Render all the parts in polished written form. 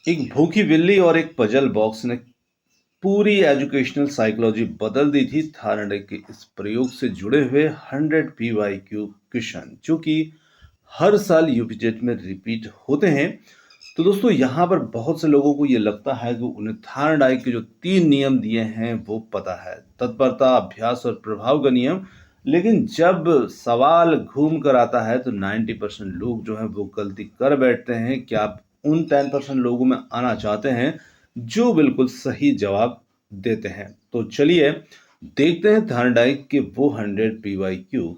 एक भूखी बिल्ली और एक पजल बॉक्स ने पूरी एजुकेशनल साइकोलॉजी बदल दी थी थार्नेडाइक के इस प्रयोग से जुड़े हुए 100 PYQ क्वेश्चन जो कि हर साल यूपीजेट में रिपीट होते हैं। तो दोस्तों यहाँ पर बहुत से लोगों को ये लगता है कि उन्हें थार्नेडाइक के जो 3 नियम दिए हैं वो पता है, तत्परता, अभ्यास और प्रभाव का नियम। लेकिन जब सवाल घूम कर आता है तो 90% लोग जो है वो गलती कर बैठते हैं। क्या आप उन 10% लोगों में आना चाहते हैं जो बिल्कुल सही जवाब देते हैं? तो चलिए देखते हैं थार्नेडाइक के वो 100 PYQ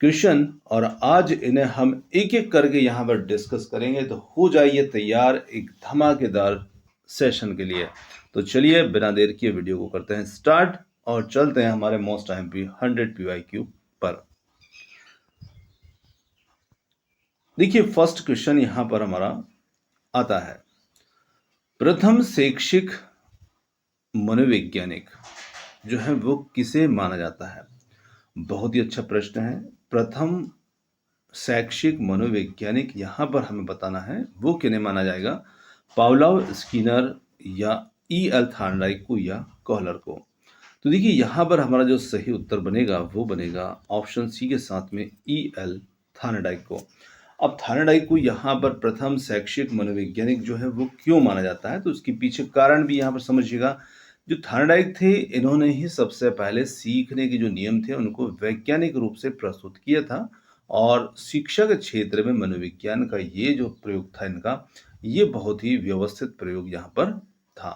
क्वेश्चन और आज इन्हें हम एक एक करके यहाँ पर डिस्कस करेंगे। तो हो जाइए तैयार एक धमाकेदार सेशन के लिए। तो चलिए बिना देर किए वीडियो को करते हैं स्टार्ट और चलते हैं हमारे मोस्ट आईएमपी 100 PYQ पर। देखिए फर्स्ट क्वेश्चन यहाँ पर हमारा आता है, प्रथम शैक्षिक मनोवैज्ञानिक जो है वो किसे माना जाता है? बहुत ही अच्छा प्रश्न है। प्रथम शैक्षिक मनोवैज्ञानिक यहाँ पर हमें बताना है वो किन्हें माना जाएगा, पावलोव, स्किनर या E.L. थार्नेडाइक को या कॉहलर को। तो देखिए यहाँ पर हमारा जो सही उत्तर बनेगा वो बनेगा ऑप्शन सी के साथ में E.L. थार्नेडाइक को। अब थार्नेडाइक को यहाँ पर प्रथम शैक्षिक मनोवैज्ञानिक जो है वो क्यों माना जाता है, तो उसके पीछे कारण भी यहाँ पर समझिएगा। जो थार्नेडाइक थे इन्होंने ही सबसे पहले सीखने के जो नियम थे उनको वैज्ञानिक रूप से प्रस्तुत किया था और शिक्षा के क्षेत्र में मनोविज्ञान का ये जो प्रयोग था इनका, ये बहुत ही व्यवस्थित प्रयोग यहाँ पर था।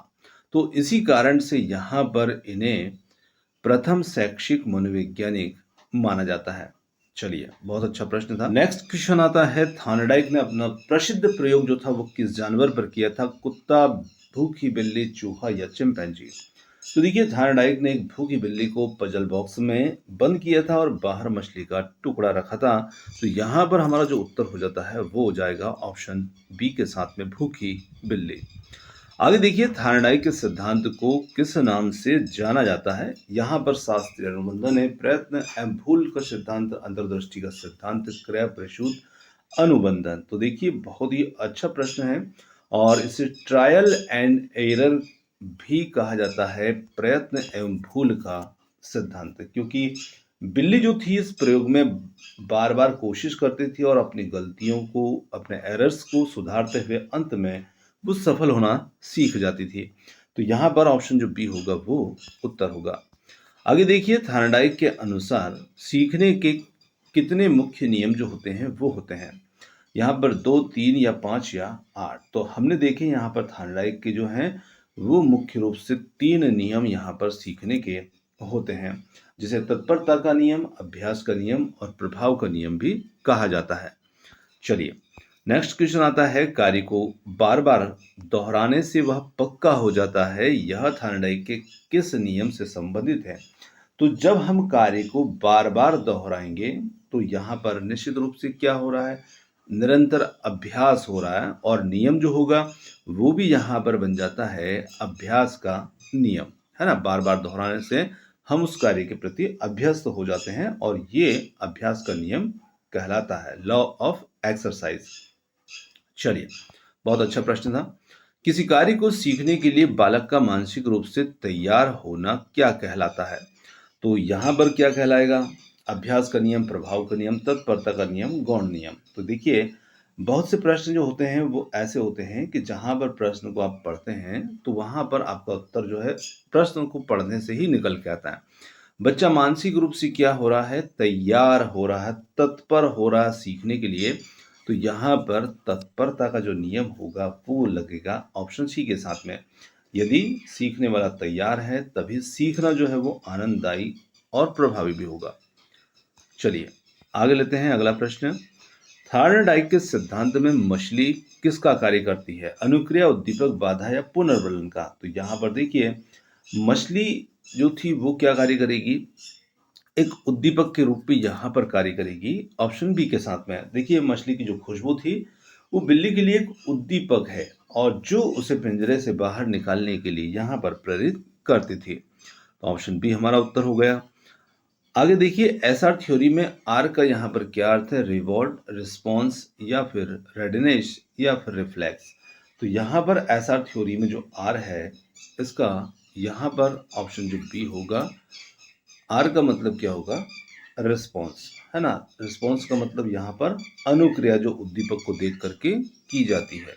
तो इसी कारण से यहाँ पर इन्हें प्रथम शैक्षिक मनोवैज्ञानिक माना जाता है। चलिए बहुत अच्छा प्रश्न था। नेक्स्ट क्वेश्चन आता है, थार्नेडाइक ने अपना प्रसिद्ध प्रयोग जो था वो किस जानवर पर किया था? कुत्ता, भूखी बिल्ली, चूहा या चिंपैंजी? तो देखिए थार्नेडाइक ने एक भूखी बिल्ली को पजल बॉक्स में बंद किया था और बाहर मछली का टुकड़ा रखा था। तो यहाँ पर हमारा जो उत्तर हो जाता है वो हो जाएगा ऑप्शन बी के साथ में भूखी बिल्ली। आगे देखिए थार्नेडाइक के सिद्धांत को किस नाम से जाना जाता है? यहाँ पर शास्त्रीय अनुबंधन है, प्रयत्न, एम्भूल का सिद्धांत, अंतर्दृष्टि का सिद्धांत, क्रय प्रसूत अनुबंधन। तो देखिए बहुत ही अच्छा प्रश्न है और इसे ट्रायल एंड एरर भी कहा जाता है, प्रयत्न एवं भूल का सिद्धांत, क्योंकि बिल्ली जो थी इस प्रयोग में बार बार कोशिश करती थी और अपनी गलतियों को, अपने एरर्स को सुधारते हुए अंत में वो सफल होना सीख जाती थी। तो यहाँ पर ऑप्शन जो बी होगा वो उत्तर होगा। आगे देखिए थार्नेडाइक के अनुसार सीखने के कितने मुख्य नियम जो होते हैं वो होते हैं? यहाँ पर 2, 3 या 5 या 8? तो हमने देखे यहाँ पर थार्नेडाइक के जो हैं वो मुख्य रूप से 3 नियम यहाँ पर सीखने के होते हैं, जिसे तत्परता का नियम, अभ्यास का नियम और प्रभाव का नियम भी कहा जाता है। चलिए नेक्स्ट क्वेश्चन आता है, कार्य को बार बार दोहराने से वह पक्का हो जाता है, यह थार्नेडाइक के किस नियम से संबंधित है? तो जब हम कार्य को बार बार दोहराएंगे तो यहाँ पर निश्चित रूप से क्या हो रहा है, निरंतर अभ्यास हो रहा है और नियम जो होगा वो भी यहाँ पर बन जाता है अभ्यास का नियम, है ना। बार बार दोहराने से हम उस कार्य के प्रति अभ्यस्त हो जाते हैं और ये अभ्यास का नियम कहलाता है, लॉ ऑफ एक्सरसाइज। चलिए बहुत अच्छा प्रश्न था। किसी कार्य को सीखने के लिए बालक का मानसिक रूप से तैयार होना क्या कहलाता है? तो यहाँ पर क्या कहलाएगा? अभ्यास का नियम, प्रभाव का नियम, तत्परता का नियम, गौण नियम। तो देखिए बहुत से प्रश्न जो होते हैं वो ऐसे होते हैं कि जहाँ पर प्रश्न को आप पढ़ते हैं तो वहाँ पर आपका उत्तर जो है प्रश्न को पढ़ने से ही निकल के आता है। बच्चा मानसिक रूप से क्या हो रहा है? तैयार हो रहा है, तत्पर हो रहा है सीखने के लिए। तो यहाँ पर तत्परता का जो नियम होगा वो लगेगा ऑप्शन सी के साथ में। यदि सीखने वाला तैयार है तभी सीखना जो है वो आनंददायी और प्रभावी भी होगा। चलिए आगे लेते हैं अगला प्रश्न। थार्नेडाइक के सिद्धांत में मछली किसका कार्य करती है? अनुक्रिया, उद्दीपक, बाधा या पुनर्वलन का? तो यहाँ पर देखिए मछली जो थी वो क्या कार्य करेगी? एक उद्दीपक के रूप में यहाँ पर कार्य करेगी, ऑप्शन बी के साथ में। देखिए मछली की जो खुशबू थी वो बिल्ली के लिए एक उद्दीपक है और जो उसे पिंजरे से बाहर निकालने के लिए यहाँ पर प्रेरित करती थी। तो ऑप्शन बी हमारा उत्तर हो गया। आगे देखिए एसआर थ्योरी में आर का यहाँ पर क्या अर्थ है? रिवॉर्ड, रिस्पॉन्स या फिर रेडिनेस या फिर रिफ्लेक्स? तो यहाँ पर एसआर थ्योरी में जो आर है, इसका यहाँ पर ऑप्शन जो बी होगा, आर का मतलब क्या होगा, रिस्पॉन्स, है ना। रिस्पॉन्स का मतलब यहाँ पर अनुक्रिया जो उद्दीपक को देख करके की जाती है।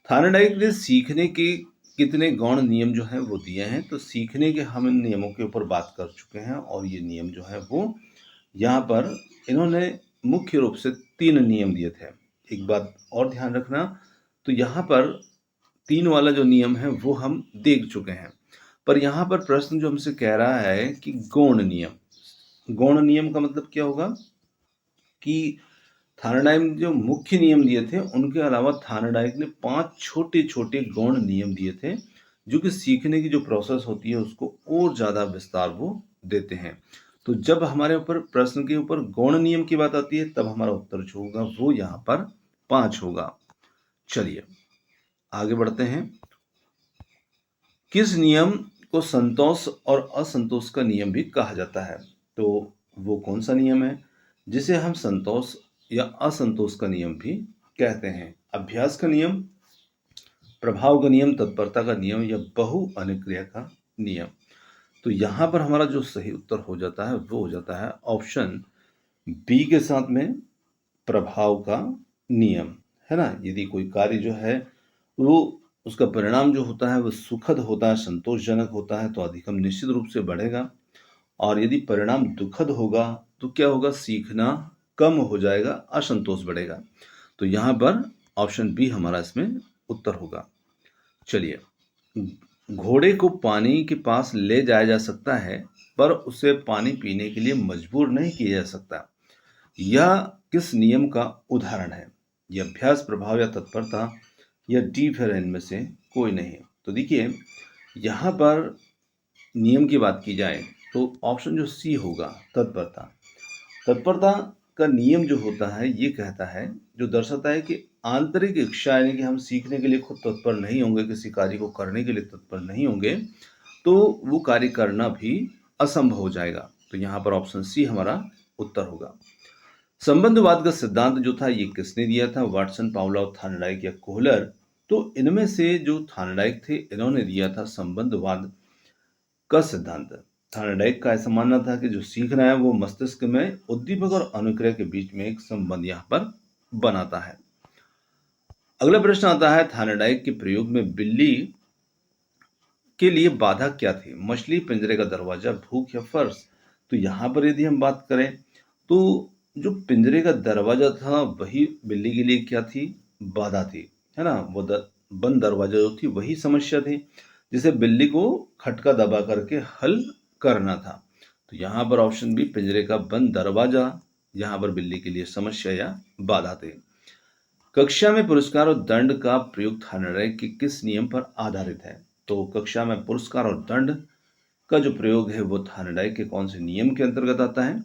थार्नडाइक ने सीखने के कितने गौण नियम जो हैं वो दिए हैं। तो सीखने के हम इन नियमों के ऊपर बात कर चुके हैं, और ये नियम जो है वो यहाँ पर इन्होंने मुख्य रूप से 3 नियम दिए थे। एक बात और ध्यान रखना, तो यहाँ पर 3 वाला जो नियम है वो हम देख चुके हैं, पर यहाँ पर प्रश्न जो हमसे कह रहा है कि गौण नियम। गौण नियम का मतलब क्या होगा कि थार्नडाइक ने जो मुख्य नियम दिए थे उनके अलावा थार्नडाइक ने 5 छोटे छोटे गौण नियम दिए थे, जो कि सीखने की जो प्रोसेस होती है उसको और ज़्यादा विस्तार वो देते हैं। तो जब हमारे ऊपर प्रश्न के ऊपर गौण नियम की बात आती है, तब हमारा उत्तर जो होगा वो यहाँ पर 5 होगा। चलिए आगे बढ़ते हैं। किस नियम को संतोष और असंतोष का नियम भी कहा जाता है? तो वो कौन सा नियम है जिसे हम संतोष या असंतोष का नियम भी कहते हैं? अभ्यास का नियम, प्रभाव का नियम, तत्परता का नियम, या बहु अनुक्रिया का नियम? तो यहाँ पर हमारा जो सही उत्तर हो जाता है वो हो जाता है ऑप्शन बी के साथ में, प्रभाव का नियम, है ना। यदि कोई कार्य जो है वो, उसका परिणाम जो होता है वो सुखद होता है, संतोषजनक होता है, तो अधिगम निश्चित रूप से बढ़ेगा। और यदि परिणाम दुखद होगा तो क्या होगा, सीखना कम हो जाएगा, असंतोष बढ़ेगा। तो यहाँ पर ऑप्शन बी हमारा इसमें उत्तर होगा। चलिए, घोड़े को पानी के पास ले जाया जा सकता है, पर उसे पानी पीने के लिए मजबूर नहीं किया जा सकता। यह किस नियम का उदाहरण है? यह अभ्यास, प्रभाव, या तत्परता, या डी फिर इनमें से कोई नहीं। तो देखिए, यहाँ पर नियम की बात की जाए तो ऑप्शन जो सी होगा, तत्परता। तत्परता का नियम जो होता है ये कहता है, जो दर्शाता है कि आंतरिक इच्छा, यानी कि हम सीखने के लिए खुद तत्पर नहीं होंगे, किसी कार्य को करने के लिए तत्पर नहीं होंगे, तो वो कार्य करना भी असंभव हो जाएगा। तो यहाँ पर ऑप्शन सी हमारा उत्तर होगा। संबंधवाद का सिद्धांत जो था ये किसने दिया था? वाटसन, पावलोव, थार्नडाइक, या कोहलर? तो इनमें से जो थार्नडाइक थे, इन्होंने दिया था संबंधवाद का सिद्धांत। थार्नडाइक का ऐसा मानना था कि जो सीखना है वो मस्तिष्क में उद्दीपक और अनुक्रिया के बीच में एक संबंध यहाँ पर बनाता है। अगला प्रश्न आता है, थार्नडाइक के प्रयोग में बिल्ली के लिए बाधा क्या थी? मछली, पिंजरे का दरवाजा, भूख, या फर्श? तो यहाँ पर यदि हम बात करें तो जो पिंजरे का दरवाजा था वही बिल्ली के लिए क्या थी? बाधा थी, है ना। वो बंद दरवाजा जो थी वही समस्या थी, जिसे बिल्ली को खटका दबा करके हल करना था। तो यहाँ पर ऑप्शन बी, पिंजरे का बंद दरवाजा, यहाँ पर बिल्ली के लिए समस्या या बाधा थे। कक्षा में पुरस्कार और दंड का प्रयोग थार्नडाइक के किस नियम पर आधारित है? तो कक्षा में पुरस्कार और दंड का जो प्रयोग है वो थार्नडाइक के कौन से नियम के अंतर्गत आता है?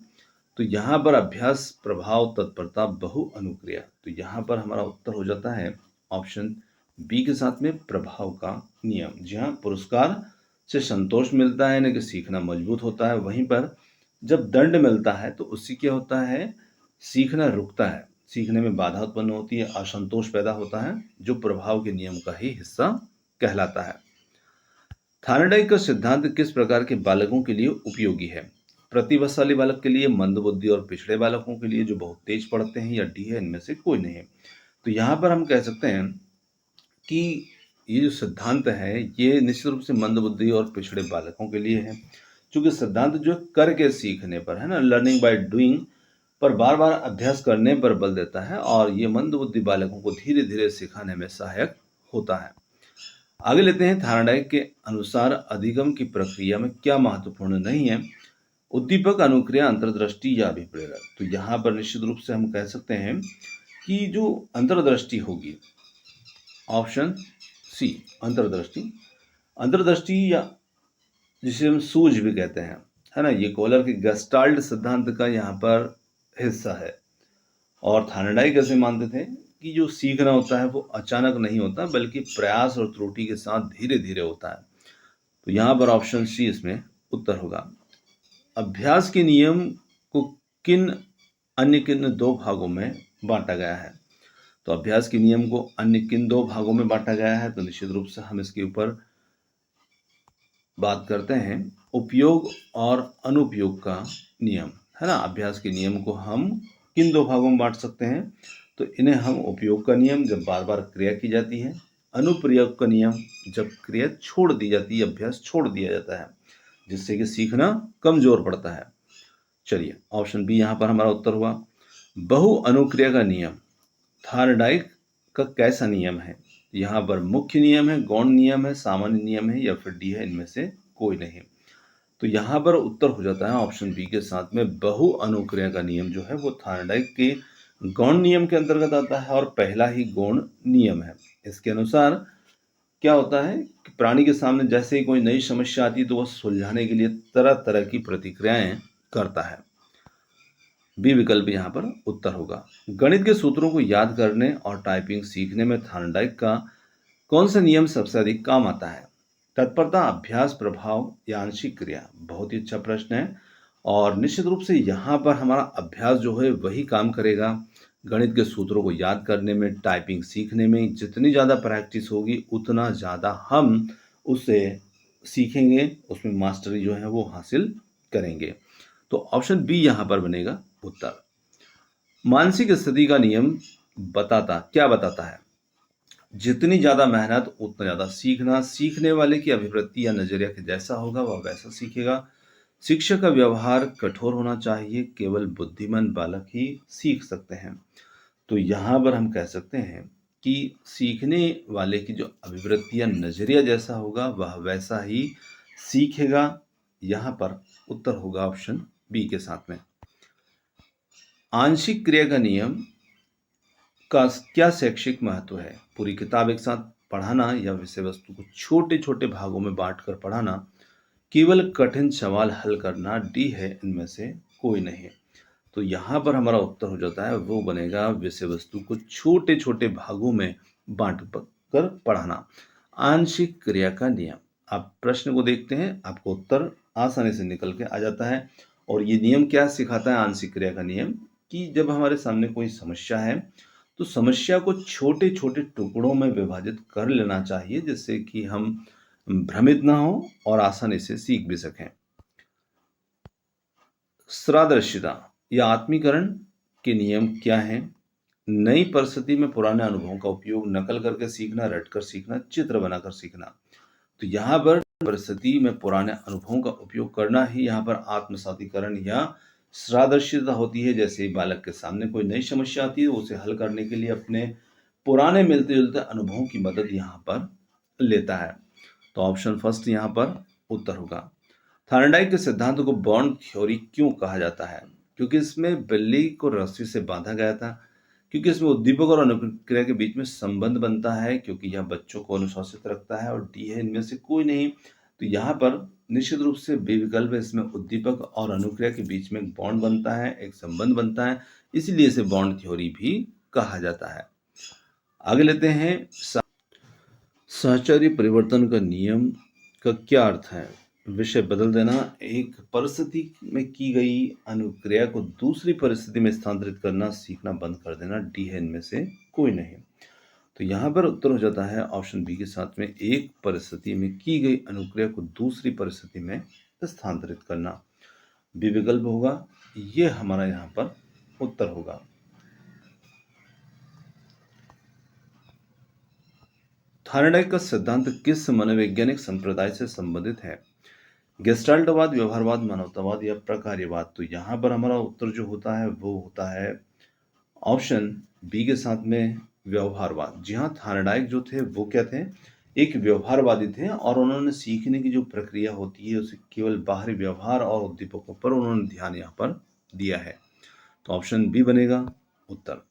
तो यहाँ पर अभ्यास, प्रभाव, तत्परता, बहु अनुक्रिया? तो यहाँ पर हमारा उत्तर हो जाता है ऑप्शन बी के साथ में, प्रभाव का नियम। जी हाँ, पुरस्कार से संतोष मिलता है, यानी कि सीखना मजबूत होता है। वहीं पर जब दंड मिलता है तो उससे क्या होता है, सीखना रुकता है, सीखने में बाधा उत्पन्न होती है, असंतोष पैदा होता है, जो प्रभाव के नियम का ही हिस्सा कहलाता है। थार्नडाइक का सिद्धांत किस प्रकार के बालकों के लिए उपयोगी है? प्रतिभाशाली बालक के लिए, मंदबुद्धि और पिछड़े बालकों के लिए जो बहुत तेज पढ़ते हैं, या डी है इनमें से कोई नहीं? तो यहाँ पर हम कह सकते हैं कि ये जो सिद्धांत है ये निश्चित रूप से मंदबुद्धि और पिछड़े बालकों के लिए है, क्योंकि सिद्धांत जो करके सीखने पर, है ना, लर्निंग बाय डूइंग पर बार बार अभ्यास करने पर बल देता है, और ये मंदबुद्धि बालकों को धीरे धीरे सिखाने में सहायक होता है। आगे लेते हैं, थार्नडाइक के अनुसार अधिगम की प्रक्रिया में क्या महत्वपूर्ण नहीं है? उद्दीपक, अनुक्रिया, अंतर्दृष्टि, या अभिप्रेरक? तो यहाँ पर निश्चित रूप से हम कह सकते हैं कि जो अंतर्दृष्टि होगी, ऑप्शन सी, अंतर्दृष्टि। अंतर्दृष्टि, या जिसे हम सूझ भी कहते हैं, है ना, ये कोहलर के गेस्टाल्ट सिद्धांत का यहाँ पर हिस्सा है। और थार्नडाइक ऐसे मानते थे कि जो सीखना होता है वो अचानक नहीं होता, बल्कि प्रयास और त्रुटि के साथ धीरे धीरे होता है। तो यहाँ पर ऑप्शन सी इसमें उत्तर होगा। अभ्यास के नियम को किन 2 भागों में बांटा गया है? तो अभ्यास के नियम को अन्य किन दो भागों में बांटा गया है, तो निश्चित रूप से हम इसके ऊपर बात करते हैं उपयोग और अनुपयोग का नियम, है ना। अभ्यास के नियम को हम किन दो भागों में बांट सकते हैं, तो इन्हें हम उपयोग का नियम जब बार बार क्रिया की जाती है, अनुप्रयोग का नियम जब क्रिया छोड़ दी जाती है, अभ्यास छोड़ दिया जाता है, जिससे कि सीखना कमजोर पड़ता है। चलिए ऑप्शन बी यहाँ पर हमारा उत्तर हुआ। बहु अनुक्रिया का नियम थार्डाइक का कैसा नियम है? यहाँ पर मुख्य नियम है, गौण नियम है, सामान्य नियम है, या फिर डी है इनमें से कोई नहीं। तो यहाँ पर उत्तर हो जाता है ऑप्शन बी के साथ में बहु अनुक्रिया का नियम जो है वो थार्डाइक के गौण नियम के अंतर्गत आता है और पहला ही गौण नियम है। इसके अनुसार क्या होता है कि प्राणी के सामने जैसे ही कोई नई समस्या आती है तो वह सुलझाने के लिए तरह तरह की प्रतिक्रियाएं करता है। बी विकल्प यहाँ पर उत्तर होगा। गणित के सूत्रों को याद करने और टाइपिंग सीखने में थार्डाइक का कौन सा नियम सबसे अधिक काम आता है? तत्परता, अभ्यास, प्रभाव या आंशिक क्रिया? बहुत ही अच्छा प्रश्न है और निश्चित रूप से यहाँ पर हमारा अभ्यास जो है वही काम करेगा। गणित के सूत्रों को याद करने में, टाइपिंग सीखने में जितनी ज़्यादा प्रैक्टिस होगी उतना ज़्यादा हम उसे सीखेंगे, उसमें मास्टरी जो है वो हासिल करेंगे। तो ऑप्शन बी यहाँ पर बनेगा उत्तर। मानसिक स्थिति का नियम क्या बताता है? जितनी ज्यादा मेहनत उतना ज्यादा सीखना, सीखने वाले की अभिवृत्ति या नजरिया के जैसा होगा वह वैसा सीखेगा। शिक्षक का व्यवहार कठोर होना चाहिए, केवल बुद्धिमान बालक ही सीख सकते हैं। तो यहाँ पर हम कह सकते हैं कि सीखने वाले की जो अभिवृत्ति या नजरिया जैसा होगा वह वैसा ही सीखेगा। यहाँ पर उत्तर होगा ऑप्शन बी के साथ में। आंशिक क्रिया का नियम का क्या शैक्षिक महत्व है? पूरी किताब एक साथ पढ़ाना या विषय वस्तु को छोटे छोटे भागों में बांटकर पढ़ाना, केवल कठिन सवाल हल करना? डी है इनमें से कोई नहीं। तो यहाँ पर हमारा उत्तर हो जाता है वो बनेगा विषय वस्तु को छोटे छोटे भागों में बांट कर पढ़ाना, आंशिक क्रिया का नियम। आप प्रश्न को देखते हैं, आपको उत्तर आसानी से निकल के आ जाता है। और ये नियम क्या सिखाता है? आंशिक क्रिया का नियम कि जब हमारे सामने कोई समस्या है तो समस्या को छोटे छोटे टुकड़ों में विभाजित कर लेना चाहिए, जिससे कि हम भ्रमित ना हो और आसानी से सीख भी सकें। सादृश्यता या आत्मीकरण के नियम क्या हैं? नई परिस्थिति में पुराने अनुभवों का उपयोग, नकल करके सीखना, रटकर सीखना, चित्र बनाकर सीखना। तो यहाँ पर परिस्थिति में पुराने अनुभवों का उपयोग करना ही यहाँ पर आत्मसातीकरण या सादृश्यता होती है। जैसे बालक के सामने कोई नई समस्या आती है, उसे हल करने के लिए अपने पुराने मिलते जुलते अनुभवों की मदद यहाँ पर लेता है। तो ऑप्शन फर्स्ट यहाँ पर उत्तर होगा। थार्नडाइक के सिद्धांत को बॉन्ड थ्योरी क्यों कहा जाता है? क्योंकि इसमें बिल्ली को रस्सी से बांधा गया था, क्योंकि इसमें उद्दीपक और अनुक्रिया के बीच में संबंध बनता है, क्योंकि यह बच्चों को अनुशासित रखता है, और डी है इनमें से कोई नहीं। तो यहाँ पर निश्चित रूप से बी विकल्प है, इसमें उद्दीपक और अनुक्रिया के बीच में एक बॉन्ड बनता है, एक संबंध बनता है, इसीलिए इसे बॉन्ड थ्योरी भी कहा जाता है। आगे लेते हैं साहचर्य परिवर्तन का नियम का क्या अर्थ है? विषय बदल देना, एक परिस्थिति में की गई अनुक्रिया को दूसरी परिस्थिति में स्थानांतरित करना, सीखना बंद कर देना। डी है इनमें से कोई नहीं। तो यहाँ पर उत्तर हो जाता है ऑप्शन बी के साथ में, एक परिस्थिति में की गई अनुक्रिया को दूसरी परिस्थिति में स्थानांतरित करना। बी विकल्प होगा, ये हमारा यहाँ पर उत्तर होगा। थार्नडाइक का सिद्धांत किस मनोवैज्ञानिक संप्रदाय से संबंधित है? गेस्टाल्टवाद, व्यवहारवाद, मानवतावाद या प्रकार्यवाद? तो यहाँ पर हमारा उत्तर जो होता है वो होता है ऑप्शन बी के साथ में, व्यवहारवाद। जी हाँ, थार्नडाइक जो थे वो क्या थे? एक व्यवहारवादी थे और उन्होंने सीखने की जो प्रक्रिया होती है उसे केवल बाहरी व्यवहार और उद्दीपकों पर उन्होंने ध्यान यहाँ पर दिया है। तो ऑप्शन बी बनेगा उत्तर।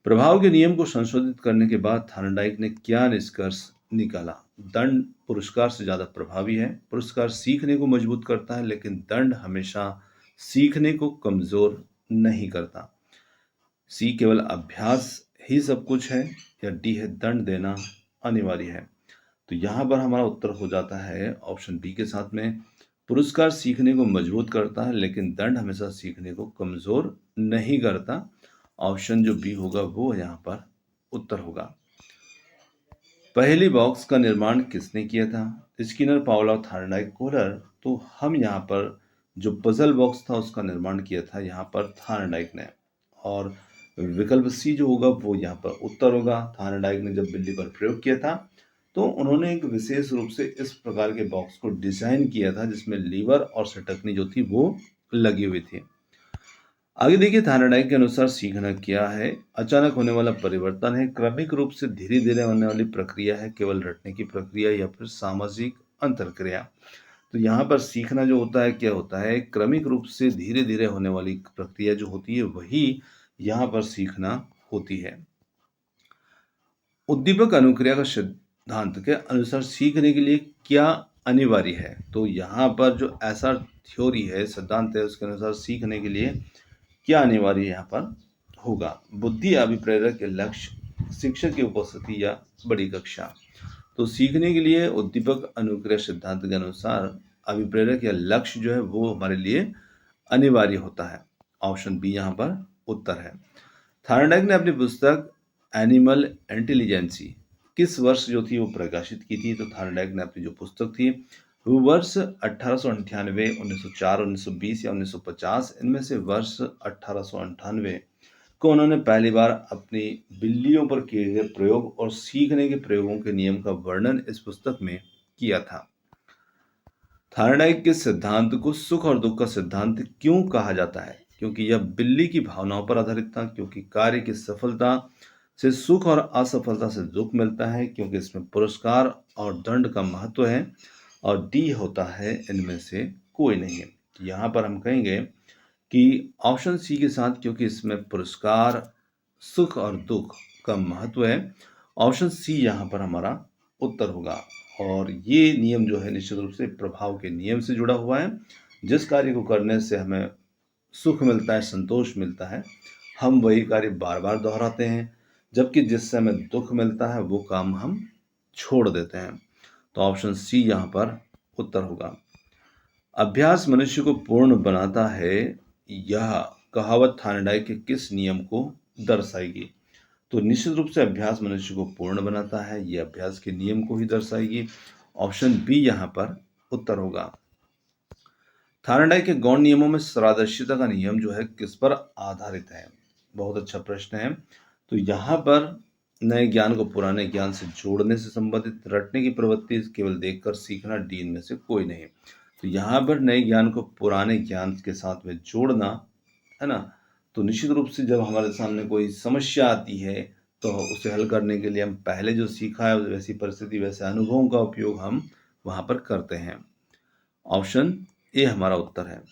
प्रभाव के नियम को संशोधित करने के बाद थार्नडाइक ने क्या निष्कर्ष निकाला? दंड पुरस्कार से ज्यादा प्रभावी है। पुरस्कार सीखने को मजबूत करता है, लेकिन दंड हमेशा सीखने को कमजोर नहीं करता। सी केवल अभ्यास ही सब कुछ है, या डी है दंड देना अनिवार्य है? तो यहाँ पर हमारा उत्तर हो जाता है ऑप्शन बी के साथ में, पुरस्कार सीखने को मजबूत करता है, लेकिन दंड हमेशा सीखने को कमजोर नहीं करता। ऑप्शन जो बी होगा वो यहाँ पर उत्तर होगा। पहली बॉक्स का निर्माण किसने किया था? Skinner, Pavlov, Thorndike, Kohler. तो हम यहाँ पर जो पजल बॉक्स था उसका निर्माण किया था यहाँ पर थार्नडाइक ने, और विकल्प सी जो होगा वो यहाँ पर उत्तर होगा। थार्नडाइक ने जब बिल्ली पर प्रयोग किया था तो उन्होंने एक विशेष रूप से इस प्रकार के बॉक्स को डिजाइन किया था जिसमें लीवर और सटकनी जो थी वो लगी हुई थी। आगे देखिए, थार्नडाइक के अनुसार सीखना क्या है? अचानक होने वाला परिवर्तन है, क्रमिक रूप से धीरे धीरे होने वाली प्रक्रिया है, केवल रटने की प्रक्रिया, या फिर सामाजिक अंतरक्रिया। तो यहाँ पर सीखना जो होता है क्या होता है? क्रमिक रूप से धीरे धीरे होने वाली प्रक्रिया जो होती है वही यहाँ पर सीखना होती है। उद्दीपक अनुक्रिया का सिद्धांत के अनुसार सीखने के लिए क्या अनिवार्य है? तो यहाँ पर जो ऐसा थ्योरी है, सिद्धांत है, उसके अनुसार सीखने के लिए क्या अनिवार्य यहाँ पर होगा? बुद्धि, अभिप्रेरक, लक्ष्य, शिक्षक की उपस्थिति, या बड़ी कक्षा। तो सीखने के लिए उद्दीपक अनुक्रिया सिद्धांत के अनुसार अभिप्रेरक या लक्ष्य जो है वो हमारे लिए अनिवार्य होता है। ऑप्शन बी यहाँ पर उत्तर है। थार्नडाइक ने अपनी पुस्तक एनिमल इंटेलिजेंसी किस वर्ष जो थी वो प्रकाशित की थी? तो थार्नडाइक ने अपनी जो पुस्तक थी वो वर्ष 1898, 1904, 1920 या 1950, इनमें से वर्ष 1898 को उन्होंने पहली बार अपनी बिल्लियों पर किए गए प्रयोग और सीखने के प्रयोगों के नियम का वर्णन इस पुस्तक में किया था। थार्नडाइक के सिद्धांत को सुख और दुख का सिद्धांत क्यों कहा जाता है? क्योंकि यह बिल्ली की भावनाओं पर आधारित था, क्योंकि कार्य की सफलता से सुख और असफलता से दुख मिलता है, क्योंकि इसमें पुरस्कार और दंड का महत्व है, और डी होता है इनमें से कोई नहीं है। यहाँ पर हम कहेंगे कि ऑप्शन सी के साथ, क्योंकि इसमें पुरस्कार, सुख और दुख का महत्व है, ऑप्शन सी यहाँ पर हमारा उत्तर होगा। और ये नियम जो है निश्चित रूप से प्रभाव के नियम से जुड़ा हुआ है। जिस कार्य को करने से हमें सुख मिलता है, संतोष मिलता है, हम वही कार्य बार बार दोहराते हैं, जबकि जिससे हमें दुख मिलता है वो काम हम छोड़ देते हैं। तो ऑप्शन सी यहाँ पर उत्तर होगा। अभ्यास मनुष्य को पूर्ण बनाता है, यह कहावत थार्नडाइक के किस नियम को दर्शाएगी? तो निश्चित रूप से अभ्यास मनुष्य को पूर्ण बनाता है, यह अभ्यास के नियम को ही दर्शाएगी। ऑप्शन बी यहाँ पर उत्तर होगा। थार्नडाइक के गौण नियमों में सादृश्यता का नियम जो है किस पर आधारित है? बहुत अच्छा प्रश्न है। तो यहाँ पर नए ज्ञान को पुराने ज्ञान से जोड़ने से संबंधित, रटने की प्रवृत्ति, केवल देखकर सीखना, डी में से कोई नहीं। तो यहाँ पर नए ज्ञान को पुराने ज्ञान के साथ में जोड़ना है ना। तो निश्चित रूप से जब हमारे सामने कोई समस्या आती है तो उसे हल करने के लिए हम पहले जो सीखा है वैसी परिस्थिति, वैसे अनुभवों का उपयोग हम वहां पर करते हैं। ऑप्शन ए हमारा उत्तर है।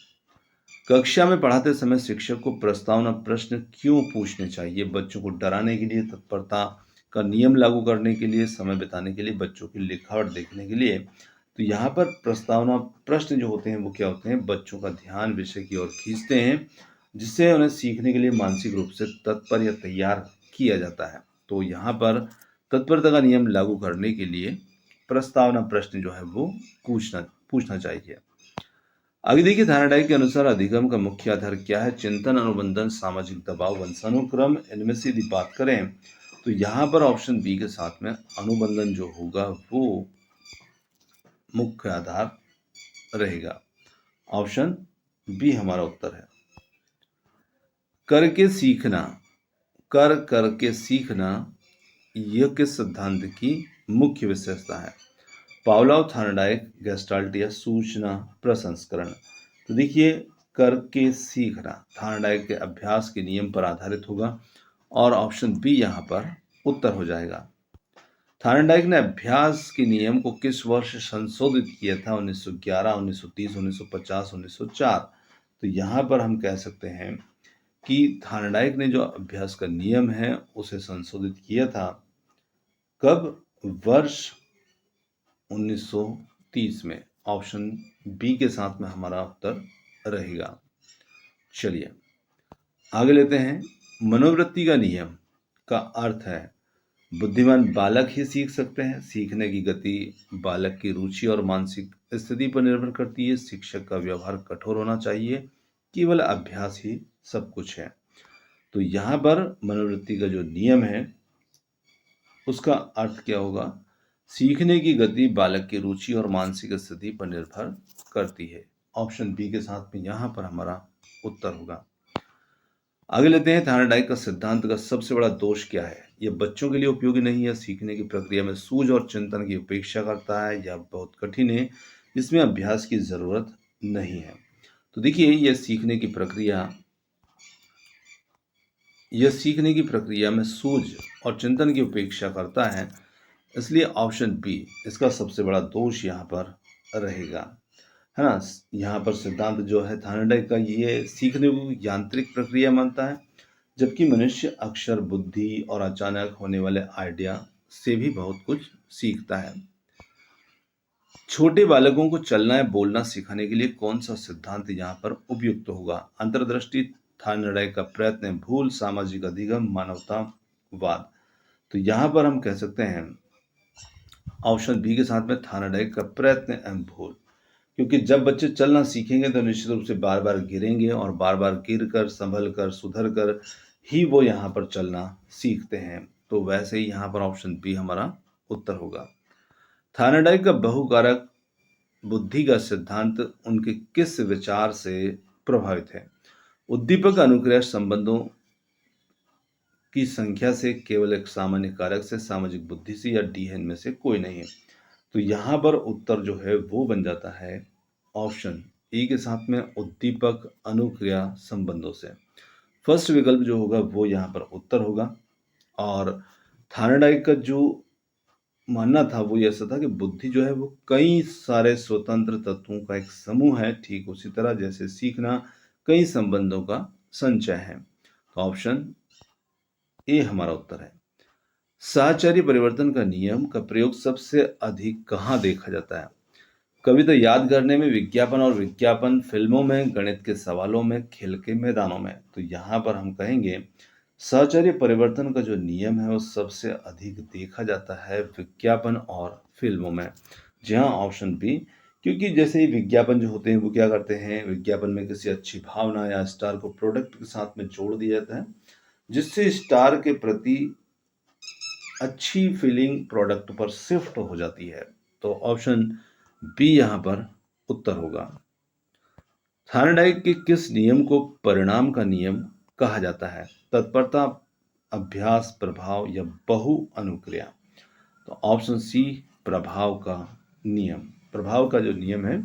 कक्षा में पढ़ाते समय शिक्षक को प्रस्तावना प्रश्न क्यों पूछने चाहिए? बच्चों को डराने के लिए, तत्परता का नियम लागू करने के लिए, समय बिताने के लिए, बच्चों की लिखावट देखने के लिए। तो यहाँ पर प्रस्तावना प्रश्न जो होते हैं वो क्या होते हैं? बच्चों का ध्यान विषय की ओर खींचते हैं, जिससे उन्हें सीखने के लिए मानसिक रूप से तत्पर या तैयार किया जाता है। तो यहाँ पर तत्परता का नियम लागू करने के लिए प्रस्तावना प्रश्न जो है वो पूछना चाहिए। आगे देखिए, थार्नडाइक के अनुसार अधिगम का मुख्य आधार क्या है? चिंतन, अनुबंधन, सामाजिक दबाव, वंशानुक्रम, इनमें से यदि बात करें तो यहाँ पर ऑप्शन बी के साथ में अनुबंधन जो होगा वो मुख्य आधार रहेगा। ऑप्शन बी हमारा उत्तर है। करके सीखना, करके सीखना, यह किस सिद्धांत की मुख्य विशेषता है? पावलोव, थार्नडाइक, गेस्टाल्ट, या सूचना प्रसंस्करण। तो देखिए, करके सीखना थार्नडाइक के अभ्यास के नियम पर आधारित होगा, और ऑप्शन बी यहाँ पर उत्तर हो जाएगा। थार्नडाइक ने अभ्यास के नियम को किस वर्ष संशोधित किया था? 1911, 1930, 1950, 1904। तो यहाँ पर हम कह सकते हैं कि थार्नडाइक ने जो अभ्यास का नियम है उसे संशोधित किया था। कब? वर्ष 1930 में। ऑप्शन बी के साथ में हमारा उत्तर रहेगा। चलिए आगे लेते हैं। मनोवृत्ति का नियम का अर्थ है बुद्धिमान बालक ही सीख सकते हैं, सीखने की गति बालक की रुचि और मानसिक स्थिति पर निर्भर करती है, शिक्षक का व्यवहार कठोर होना चाहिए, केवल अभ्यास ही सब कुछ है। तो यहाँ पर मनोवृत्ति का जो नियम है उसका अर्थ क्या होगा? सीखने की गति बालक की रुचि और मानसिक स्थिति पर निर्भर करती है। ऑप्शन बी के साथ में यहाँ पर हमारा उत्तर होगा। आगे लेते हैं, थायरॉइड का सिद्धांत का सबसे बड़ा दोष क्या है? यह बच्चों के लिए उपयोगी नहीं है, सीखने की प्रक्रिया में सूझ और चिंतन की उपेक्षा करता है, यह बहुत कठिन है, इसमें अभ्यास की जरूरत नहीं है। तो देखिए, यह सीखने की प्रक्रिया में सूझ और चिंतन की उपेक्षा करता है, इसलिए ऑप्शन बी इसका सबसे बड़ा दोष यहाँ पर रहेगा, है ना। यहाँ पर सिद्धांत जो है थायरॉइड का, ये सीखने को यांत्रिक प्रक्रिया मानता है, जबकि मनुष्य अक्षर बुद्धि और अचानक होने वाले आइडिया से भी बहुत कुछ सीखता है। छोटे बालकों को चलना या बोलना सिखाने के लिए कौन सा सिद्धांत यहाँ पर उपयुक्त होगा? अंतर्दृष्टि, थायरॉइड का प्रयत्न, भूल, सामाजिक अधिगम, मानवतावाद। तो यहाँ पर हम कह सकते हैं ऑप्शन बी के साथ में थायरॉइड का प्रयत्न एवं भूल, क्योंकि जब बच्चे चलना सीखेंगे तो निश्चित रूप से बार बार गिरेंगे और बार बार गिर कर संभल कर सुधर कर ही वो यहाँ पर चलना सीखते हैं। तो वैसे ही यहाँ पर ऑप्शन बी हमारा उत्तर होगा। थायरॉइड का बहुकारक बुद्धि का सिद्धांत उनके किस विचार से प्रभावित है? उद्दीपक अनुक्रिया संबंधों की संख्या से, केवल एक सामान्य कारक से, सामाजिक बुद्धि से, या डी में से कोई नहीं है। तो यहाँ पर उत्तर जो है वो बन जाता है ऑप्शन ए के साथ में, उद्दीपक अनुक्रिया संबंधों से। फर्स्ट विकल्प जो होगा वो यहाँ पर उत्तर होगा। और थायरॉइड का जो मानना था वो ऐसा था कि बुद्धि जो है वो कई सारे स्वतंत्र तत्वों का एक समूह है, ठीक उसी तरह जैसे सीखना कई संबंधों का संचय है। तो ऑप्शन ए हमारा उत्तर है। साहचर्य परिवर्तन का नियम का प्रयोग सबसे अधिक कहाँ देखा जाता है? कविता याद करने में, विज्ञापन और विज्ञापन फिल्मों में, गणित के सवालों में, खेल के मैदानों में। तो यहाँ पर हम कहेंगे साहचर्य परिवर्तन का जो नियम है वो सबसे अधिक देखा जाता है विज्ञापन और फिल्मों में। जी हाँ, ऑप्शन बी, क्योंकि जैसे ही विज्ञापन जो होते हैं वो क्या करते हैं, विज्ञापन में किसी अच्छी भावना या स्टार को प्रोडक्ट के साथ में जोड़ दिया जाता है, जिससे स्टार के प्रति अच्छी फीलिंग प्रोडक्ट पर शिफ्ट हो जाती है। तो ऑप्शन बी यहाँ पर उत्तर होगा। थायरॉइड के किस नियम को परिणाम का नियम कहा जाता है? तत्परता, अभ्यास, प्रभाव, या बहु अनुक्रिया। तो ऑप्शन सी प्रभाव का नियम। प्रभाव का जो नियम है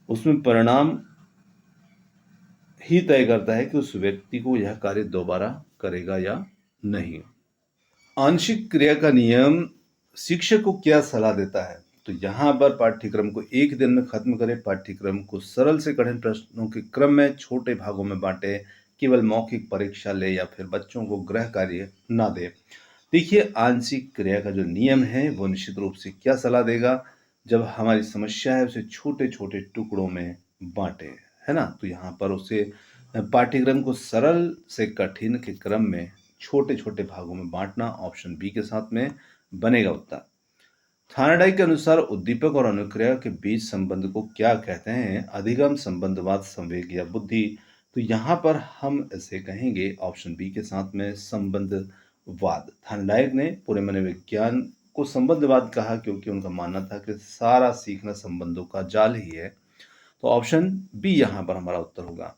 उसमें परिणाम ही तय करता है कि उस व्यक्ति को यह कार्य दोबारा करेगा या नहीं। आंशिक क्रिया का नियम शिक्षक को क्या सलाह देता है? तो यहाँ पर पाठ्यक्रम को एक दिन में खत्म करें, पाठ्यक्रम को सरल से कठिन प्रश्नों के क्रम में छोटे भागों में बांटे, केवल मौखिक परीक्षा ले, या फिर बच्चों को गृह कार्य ना दे। देखिए, आंशिक क्रिया का जो नियम है वो निश्चित रूप से क्या सलाह देगा, जब हमारी समस्या है उसे छोटे छोटे टुकड़ों में बांटे, है ना। तो यहाँ पर उसे पाठ्यक्रम को सरल से कठिन के क्रम में छोटे छोटे भागों में बांटना, ऑप्शन बी के साथ में बनेगा उत्तर। थायरॉइड के अनुसार उद्दीपक और अनुक्रिया के बीच संबंध को क्या कहते हैं? अधिगम, संबंधवाद, संवेग, या बुद्धि। तो यहाँ पर हम इसे कहेंगे ऑप्शन बी के साथ में संबंधवाद। थायरॉइड ने पूरे मनोविज्ञान को संबंधवाद कहा, क्योंकि उनका मानना था कि सारा सीखना संबंधों का जाल ही है। तो ऑप्शन बी यहाँ पर हमारा उत्तर होगा।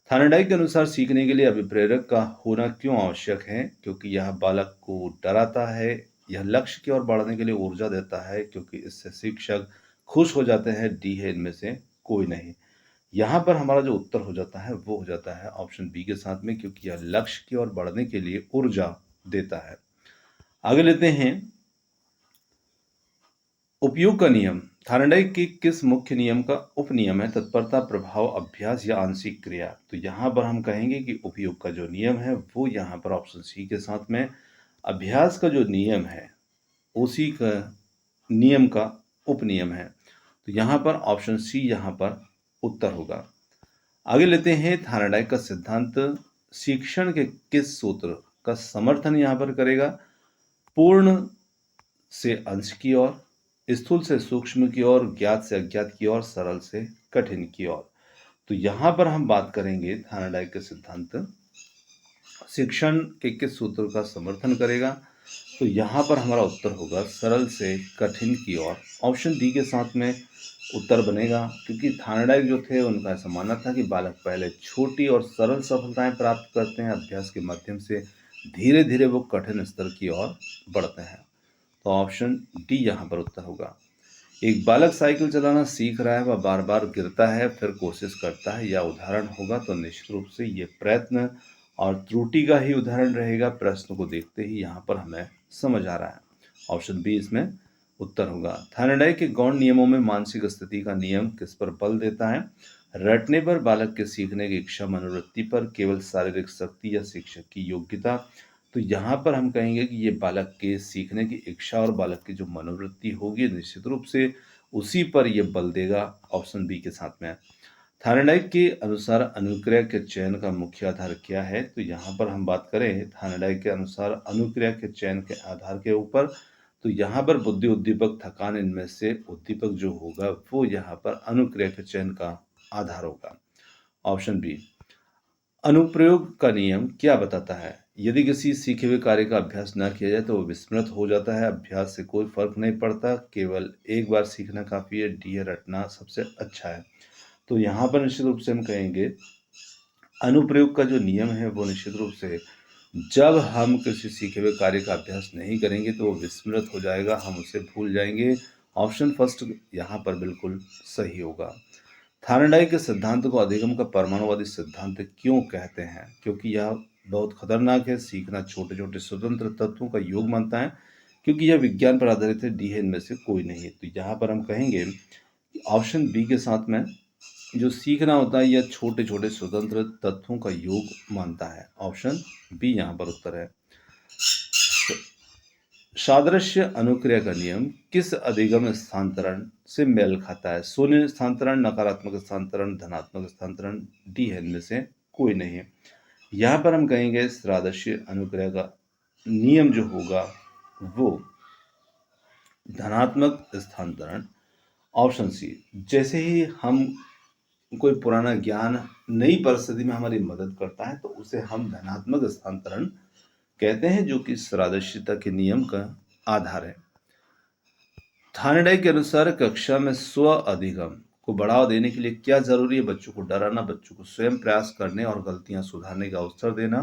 थायरॉइड के अनुसार सीखने के लिए अभिप्रेरक का होना क्यों आवश्यक है? क्योंकि यह बालक को डराता है, यह लक्ष्य की ओर बढ़ने के लिए ऊर्जा देता है, क्योंकि इससे शिक्षक खुश हो जाते हैं, डी है इनमें से कोई नहीं। यहाँ पर हमारा जो उत्तर हो जाता है वो हो जाता है ऑप्शन बी के साथ में, क्योंकि यह लक्ष्य की ओर बढ़ने के लिए ऊर्जा देता है। आगे लेते हैं, उपयोग का नियम थायरॉइड के किस मुख्य नियम का उपनियम है? तत्परता, प्रभाव, अभ्यास, या आंशिक क्रिया। तो यहाँ पर हम कहेंगे कि उपयोग का जो नियम है वो यहाँ पर ऑप्शन सी के साथ में, अभ्यास का जो नियम है उसी का नियम का उपनियम है। तो यहाँ पर ऑप्शन सी यहाँ पर उत्तर होगा। आगे लेते हैं, थायरॉइड का सिद्धांत शिक्षण के किस सूत्र का समर्थन यहाँ पर करेगा? पूर्ण से अंश की ओर, स्थूल से सूक्ष्म की ओर, ज्ञात से अज्ञात की ओर, सरल से कठिन की ओर। तो यहाँ पर हम बात करेंगे थायरॉइड के सिद्धांत शिक्षण के किस सूत्र का समर्थन करेगा? तो यहाँ पर हमारा उत्तर होगा सरल से कठिन की ओर। ऑप्शन डी के साथ में उत्तर बनेगा, क्योंकि थानडाइक जो थे उनका ऐसा मानना था कि बालक पहले छोटी और सरल सफलताएं प्राप्त करते हैं, अभ्यास के माध्यम से धीरे धीरे वो कठिन स्तर की ओर बढ़ते हैं। तो ऑप्शन डी यहाँ पर उत्तर होगा। एक बालक साइकिल चलाना सीख रहा है, वह बार बार गिरता है फिर कोशिश करता है, या उदाहरण होगा तो निश्चित रूप से ये प्रयत्न और त्रुटि का ही उदाहरण रहेगा। प्रश्न को देखते ही यहाँ पर हमें समझ आ रहा है। ऑप्शन बी इसमें उत्तर होगा। थायराइड के गौण नियमों में मानसिक स्थिति का नियम किस पर बल देता है? रटने पर, बालक के सीखने की इच्छा मनोवृत्ति पर, केवल शारीरिक शक्ति या शिक्षक की योग्यता? तो यहाँ पर हम कहेंगे कि ये बालक के सीखने की इच्छा और बालक की जो मनोवृत्ति होगी निश्चित रूप से उसी पर ये बल देगा। ऑप्शन बी के साथ में। थायराइड के अनुसार अनुक्रिया के चयन का मुख्य आधार क्या है? तो यहाँ पर हम बात करें थायराइड के अनुसार अनुक्रिया के चयन के आधार के ऊपर, तो यहाँ पर बुद्धि, उद्दीपक, थकान, इनमें से उद्दीपक जो होगा वो यहाँ पर अनुक्रिया के चयन का आधार होगा। Option B. अनुप्रयोग का नियम क्या बताता है? यदि किसी सीखे हुए कार्य का अभ्यास न किया जाए तो वो विस्मृत हो जाता है, अभ्यास से कोई फर्क नहीं पड़ता, केवल एक बार सीखना काफी है, डी रटना सबसे अच्छा है। तो यहाँ पर निश्चित रूप से हम कहेंगे अनुप्रयोग का जो नियम है वो निश्चित रूप से जब हम किसी सीखे हुए कार्य का अभ्यास नहीं करेंगे तो वो विस्मृत हो जाएगा, हम उसे भूल जाएंगे। ऑप्शन फर्स्ट यहाँ पर बिल्कुल सही होगा। थायराइड के सिद्धांत को अधिगम का परमाणुवादी सिद्धांत क्यों कहते हैं? क्योंकि यह बहुत खतरनाक है, सीखना छोटे छोटे स्वतंत्र तत्वों का योग मानता है, क्योंकि यह विज्ञान पर आधारित है, डी है इनमें से कोई नहीं। तो यहाँ पर हम कहेंगे ऑप्शन बी के साथ में जो सीखना होता है यह छोटे छोटे स्वतंत्र तत्वों का योग मानता है। ऑप्शन बी यहाँ पर उत्तर है। सादृश्य अनुक्रिया का नियम किस अधिगम स्थानांतरण से मेल खाता है? शून्य स्थानांतरण, नकारात्मक स्थानांतरण, धनात्मक स्थानांतरण, डी है इनमें से कोई नहीं है। यहाँ पर हम कहेंगे सादृश्य अनुक्रिया का नियम जो होगा वो धनात्मक स्थानांतरण। Option C. जैसे ही हम कोई पुराना ज्ञान नई परिस्थिति में हमारी मदद करता है तो उसे हम धनात्मक स्थानांतरण कहते हैं, जो कि सादृश्यता के नियम का आधार है। थायराइड के अनुसार कक्षा में स्व अधिगम को बढ़ावा देने के लिए क्या जरूरी है? बच्चों को डराना, बच्चों को स्वयं प्रयास करने और गलतियां सुधारने का अवसर देना,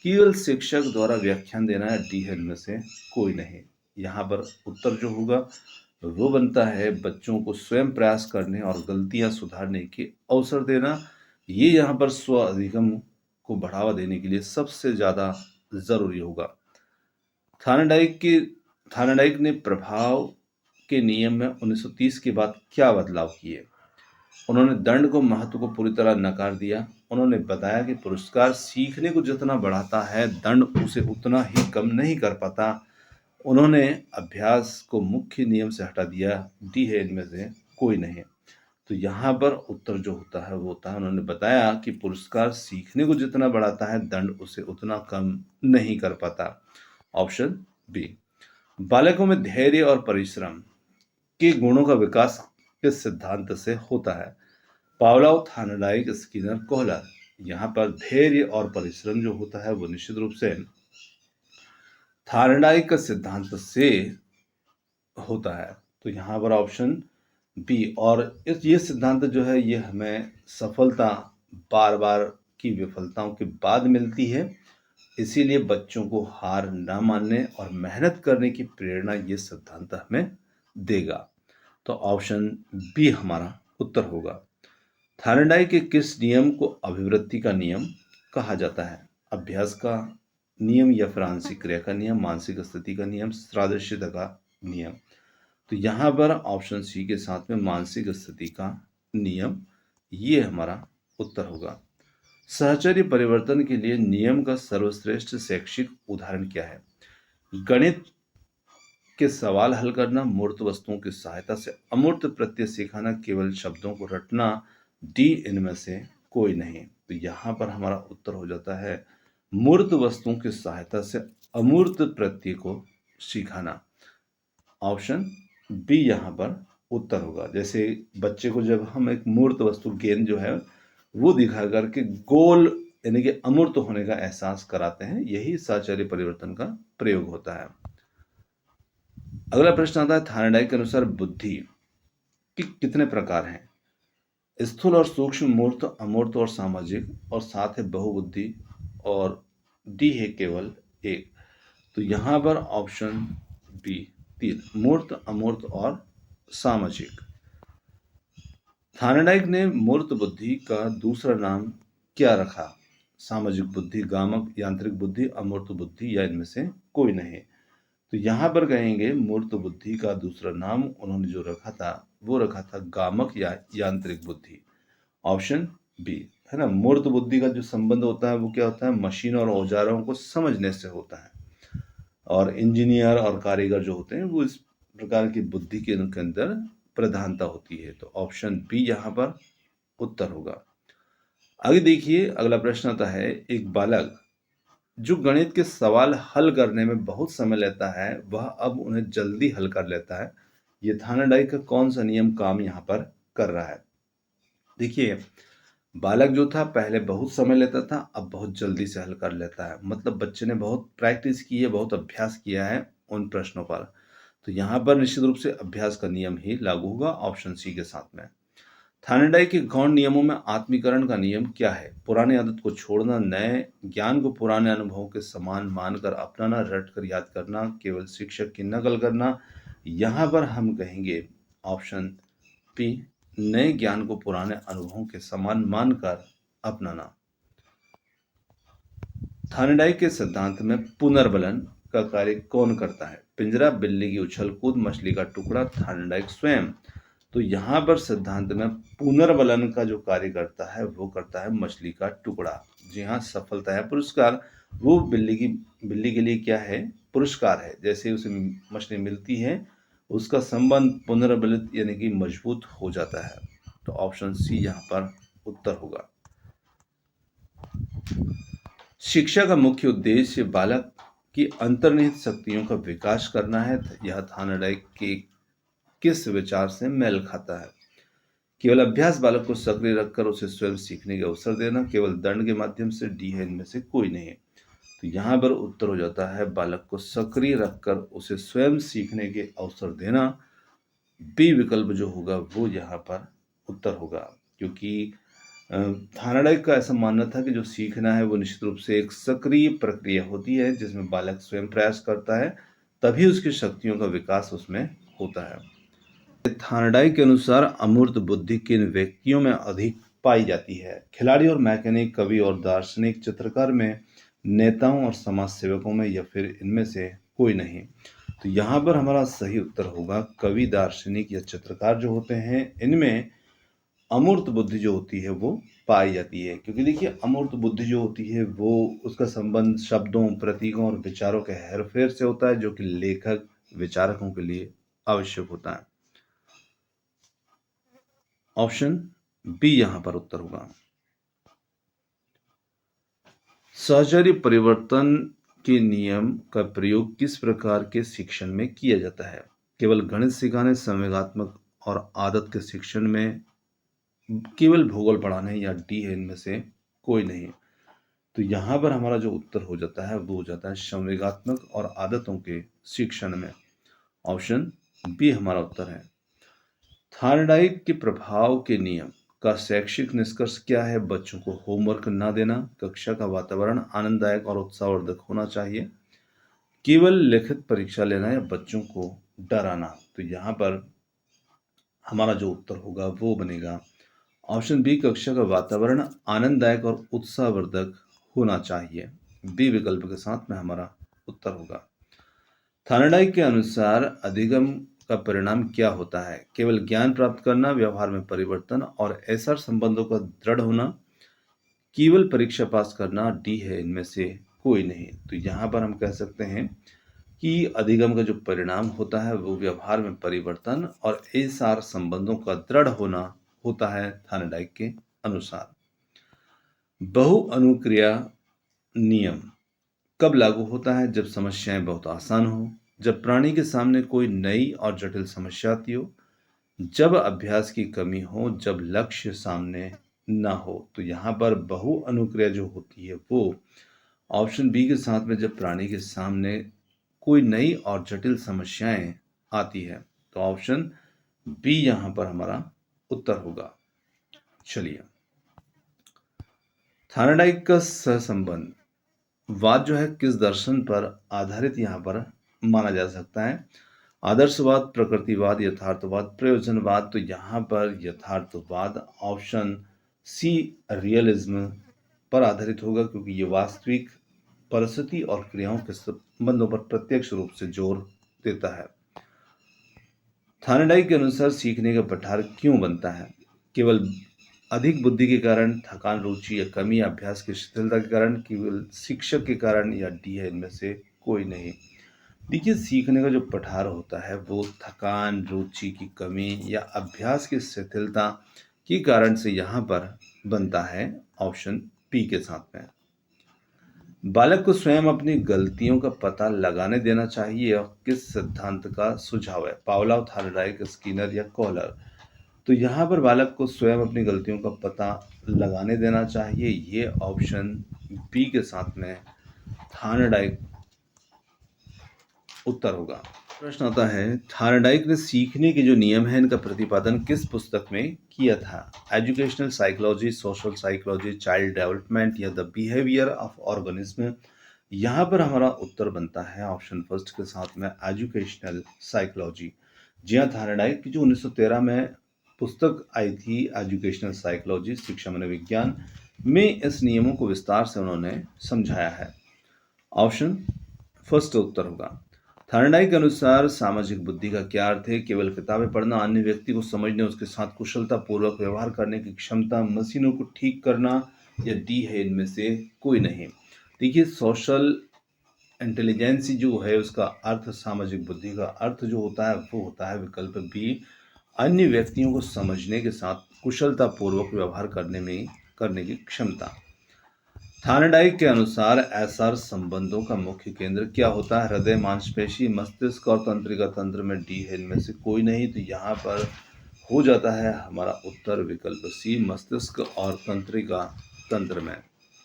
केवल शिक्षक द्वारा व्याख्यान देना, है डी है इनमें से कोई नहीं। यहाँ पर उत्तर जो होगा वो बनता है बच्चों को स्वयं प्रयास करने और गलतियां सुधारने के अवसर देना। ये यहाँ पर स्व अधिगम को बढ़ावा देने के लिए सबसे ज्यादा जरूरी होगा। थायराइड ने प्रभाव के नियम में 1930 के बाद क्या बदलाव किए? उन्होंने दंड को महत्व को पूरी तरह नकार दिया। उन्होंने बताया कि पुरस्कार सीखने को जितना बढ़ाता है, दंड उसे उतना ही कम नहीं कर पाता। उन्होंने अभ्यास को मुख्य नियम से हटा दिया, डी है इनमें से कोई नहीं। तो यहाँ पर उत्तर जो होता है वो होता है उन्होंने बताया कि पुरस्कार सीखने को जितना बढ़ाता है, दंड उसे उतना कम नहीं कर पाता। Option B. बालकों में धैर्य और परिश्रम के गुणों का विकास किस सिद्धांत से होता है? Pavlov, thyroid, Skinner, Kohler. यहाँ पर धैर्य और परिश्रम जो होता है वो निश्चित रूप से थायराइड का सिद्धांत से होता है। तो यहाँ पर ऑप्शन बी। और ये सिद्धांत जो है ये हमें सफलता बार बार की विफलताओं के बाद मिलती है, इसीलिए बच्चों को हार ना मानने और मेहनत करने की प्रेरणा ये सिद्धांत हमें देगा। तो ऑप्शन बी हमारा उत्तर होगा। थायराइड के किस नियम को अभिवृत्ति का नियम कहा जाता है? अभ्यास का नियम या फिर आंशिक क्रिया का नियम, मानसिक स्थिति का नियम, सादृश्यता का नियम? तो यहाँ पर ऑप्शन सी के साथ में मानसिक स्थिति का नियम ये हमारा उत्तर होगा। साहचर्य परिवर्तन के लिए नियम का सर्वश्रेष्ठ शैक्षिक उदाहरण क्या है? गणित के सवाल हल करना, मूर्त वस्तुओं की सहायता से अमूर्त प्रत्यय सिखाना, केवल शब्दों को रटना, डी इनमें से कोई नहीं। तो यहाँ पर हमारा उत्तर हो जाता है मूर्त वस्तुओं की सहायता से अमूर्त प्रत्यय को सिखाना। ऑप्शन बी यहाँ पर उत्तर होगा। जैसे बच्चे को जब हम एक मूर्त वस्तु गेंद जो है वो दिखा करके गोल यानी कि अमूर्त होने का एहसास कराते हैं, यही साहचर्य परिवर्तन का प्रयोग होता है। अगला प्रश्न आता है, थार्नडाइक के अनुसार बुद्धि के कितने प्रकार हैं? स्थूल और सूक्ष्म, मूर्त, अमूर्त और सामाजिक, और साथ है बहुबुद्धि, और डी है केवल एक। तो यहाँ पर ऑप्शन बी 3, मूर्त, अमूर्त और सामाजिक। थार्नडाइक ने मूर्त बुद्धि का दूसरा नाम क्या रखा? सामाजिक बुद्धि, गामक, यांत्रिक बुद्धि, अमूर्त बुद्धि, या इनमें से कोई नहीं। तो यहाँ पर कहेंगे मूर्त बुद्धि का दूसरा नाम उन्होंने जो रखा था वो रखा था गामक या यांत्रिक बुद्धि। ऑप्शन बी है ना। मूर्त बुद्धि का जो संबंध होता है वो क्या होता है? मशीन और औजारों को समझने से होता है, और इंजीनियर और कारीगर जो होते हैं वो इस प्रकार की बुद्धि के उनके अंदर प्रधानता होती है। तो ऑप्शन बी यहाँ पर उत्तर होगा। आगे देखिए, अगला प्रश्न आता है, एक बालक जो गणित के सवाल हल करने में बहुत समय लेता है वह अब उन्हें जल्दी हल कर लेता है। ये थार्नडाइक का कौन सा नियम काम यहाँ पर कर रहा है? देखिए, बालक जो था पहले बहुत समय लेता था, अब बहुत जल्दी से हल कर लेता है। मतलब बच्चे ने बहुत प्रैक्टिस की है, बहुत अभ्यास किया है उन प्रश्नों पर। तो यहाँ पर निश्चित रूप से अभ्यास का नियम ही लागू होगा, ऑप्शन सी के साथ में। थार्नडाइक के गौण नियमों में आत्मीकरण का नियम क्या है? पुराने आदत को छोड़ना, नए ज्ञान को पुराने अनुभवों के समान मानकर अपनाना, रट कर याद करना, केवल शिक्षक की नकल करना। यहाँ पर हम कहेंगे ऑप्शन पी, नए ज्ञान को पुराने अनुभवों के समान मानकर अपनाना। थार्नडाइक के सिद्धांत में पुनर्बलन का कार्य कौन करता है? पिंजरा, बिल्ली की उछल कूद, मछली का टुकड़ा, थार्नडाइक स्वयं। तो यहाँ पर सिद्धांत में पुनर्बलन का जो कार्य करता है वो करता है मछली का टुकड़ा। जी हाँ, सफलता है पुरस्कार। वो बिल्ली के लिए क्या है? पुरस्कार है। जैसे उसे मछली मिलती है उसका संबंध पुनर्बलित यानी कि मजबूत हो जाता है। तो ऑप्शन सी यहाँ पर उत्तर होगा। शिक्षा का मुख्य उद्देश्य बालक की अंतर्निहित शक्तियों का विकास करना है। यह थार्नडाइक के किस विचार से मेल खाता है? केवल अभ्यास, बालक को सक्रिय रखकर उसे स्वयं सीखने के अवसर देना, केवल दंड के माध्यम से, डी है इनमें से कोई नहीं। तो यहाँ पर उत्तर हो जाता है बालक को सक्रिय रखकर उसे स्वयं सीखने के अवसर देना। बी विकल्प जो होगा वो यहाँ पर उत्तर होगा, क्योंकि थार्नडाइक का ऐसा मानना था कि जो सीखना है वो निश्चित रूप से एक सक्रिय प्रक्रिया होती है जिसमें बालक स्वयं प्रयास करता है, तभी उसकी शक्तियों का विकास उसमें होता है। थार्नडाइक के अनुसार अमूर्त बुद्धि किन व्यक्तियों में अधिक पाई जाती है? खिलाड़ी और मैकेनिक, कवि और दार्शनिक, चित्रकार में, नेताओं और समाज सेवकों में, या फिर इनमें से कोई नहीं। तो यहाँ पर हमारा सही उत्तर होगा कवि, दार्शनिक या चित्रकार जो होते हैं इनमें अमूर्त बुद्धि जो होती है वो पाई जाती है। क्योंकि देखिए, अमूर्त बुद्धि जो होती है वो उसका संबंध शब्दों, प्रतीकों और विचारों के हेरफेर से होता है, जो कि लेखक, विचारकों के लिए आवश्यक होता है। ऑप्शन बी यहां पर उत्तर होगा। साहचर्य परिवर्तन के नियम का प्रयोग किस प्रकार के शिक्षण में किया जाता है? केवल गणित सिखाने, संवेगात्मक और आदत के शिक्षण में, केवल भूगोल पढ़ाने, या डी है इनमें से कोई नहीं। तो यहाँ पर हमारा जो उत्तर हो जाता है वो हो जाता है संवेगात्मक और आदतों के शिक्षण में। ऑप्शन बी हमारा उत्तर है। थार्नडाइक के प्रभाव के नियम का शैक्षिक निष्कर्ष क्या है? बच्चों को होमवर्क न देना, कक्षा का वातावरण आनंददायक और उत्साहवर्धक होना चाहिए, केवल लिखित परीक्षा लेना, या बच्चों को डराना। तो यहाँ पर हमारा जो उत्तर होगा वो बनेगा ऑप्शन बी, कक्षा का वातावरण आनंददायक और उत्साहवर्धक होना चाहिए। बी विकल्प के साथ में हमारा उत्तर होगा। थार्नडाइक के अनुसार अधिगम का परिणाम क्या होता है? केवल ज्ञान प्राप्त करना, व्यवहार में परिवर्तन और ऐसा संबंधों का दृढ़ होना, केवल परीक्षा पास करना, डी है इनमें से कोई नहीं। तो यहाँ पर हम कह सकते हैं कि अधिगम का जो परिणाम होता है वो व्यवहार में परिवर्तन और ऐसा संबंधों का दृढ़ होना होता है थार्नडाइक के अनुसार। बहु अनुक्रिया नियम कब लागू होता है? जब समस्याएं बहुत आसान हो, जब प्राणी के सामने कोई नई और जटिल समस्या आती हो, जब अभ्यास की कमी हो, जब लक्ष्य सामने ना हो। तो यहाँ पर बहु अनुक्रिया जो होती है वो ऑप्शन बी के साथ में, जब प्राणी के सामने कोई नई और जटिल समस्याएं आती है। तो ऑप्शन बी यहाँ पर हमारा उत्तर होगा। चलिए, थार्नडाइक का सहसंबंध वाद जो है किस दर्शन पर आधारित यहाँ पर माना जा सकता है? आदर्शवाद, प्रकृतिवाद, यथार्थवाद, प्रयोजनवाद। तो यहाँ पर यथार्थवाद ऑप्शन सी रियलिज्म पर आधारित होगा, क्योंकि ये वास्तविक परिस्थिति और क्रियाओं के संबंधों पर प्रत्यक्ष रूप से जोर देता है। थार्नडाइक के अनुसार सीखने का पठार क्यों बनता है? केवल अधिक बुद्धि के कारण, थकान, रुचि या कमी, अभ्यास की शिथिलता के कारण, केवल शिक्षक के कारण, या डी है इनमें से कोई नहीं। देखिए, सीखने का जो पठार होता है वो थकान, रुचि की कमी या अभ्यास की शिथिलता के कारण से यहाँ पर बनता है। ऑप्शन पी के साथ में। बालक को स्वयं अपनी गलतियों का पता लगाने देना चाहिए और किस सिद्धांत का सुझाव है? पावलोव, थार्नडाइक, स्किनर या कोहलर। तो यहाँ पर बालक को स्वयं अपनी गलतियों का पता लगाने देना चाहिए, ये ऑप्शन बी के साथ में थार्नडाइक उत्तर होगा। प्रश्न आता है, थार्नडाइक ने सीखने के जो नियम है इनका प्रतिपादन किस पुस्तक में किया था? Educational psychology, social psychology, child development या द बिहेवियर ऑफ ऑर्गेनिज्म। यहाँ पर हमारा उत्तर बनता है ऑप्शन फर्स्ट के साथ में एजुकेशनल साइकोलॉजी। जी हाँ, थार्नडाइक की जो 1913 में पुस्तक आई थी एजुकेशनल साइकोलॉजी, शिक्षा मनोविज्ञान, में इस नियमों को विस्तार से उन्होंने समझाया है। ऑप्शन फर्स्ट उत्तर होगा। थार्नडाइक के अनुसार सामाजिक बुद्धि का क्या अर्थ है? केवल किताबें पढ़ना, अन्य व्यक्ति को समझने, उसके साथ कुशलता पूर्वक व्यवहार करने की क्षमता, मशीनों को ठीक करना, या डी है इनमें से कोई नहीं। देखिए, सोशल इंटेलिजेंस जो है उसका अर्थ, सामाजिक बुद्धि का अर्थ जो होता है वो होता है विकल्प बी, अन्य व्यक्तियों को समझने के साथ कुशलता पूर्वक व्यवहार करने की क्षमता। थार्नडाइक के अनुसार एसआर संबंधों का मुख्य केंद्र क्या होता है? हृदय, मांसपेशी, मस्तिष्क और तंत्रिका तंत्र में डी है इनमें से कोई नहीं। तो यहाँ पर हो जाता है हमारा उत्तर विकल्प सी, मस्तिष्क और तंत्रिका तंत्र में।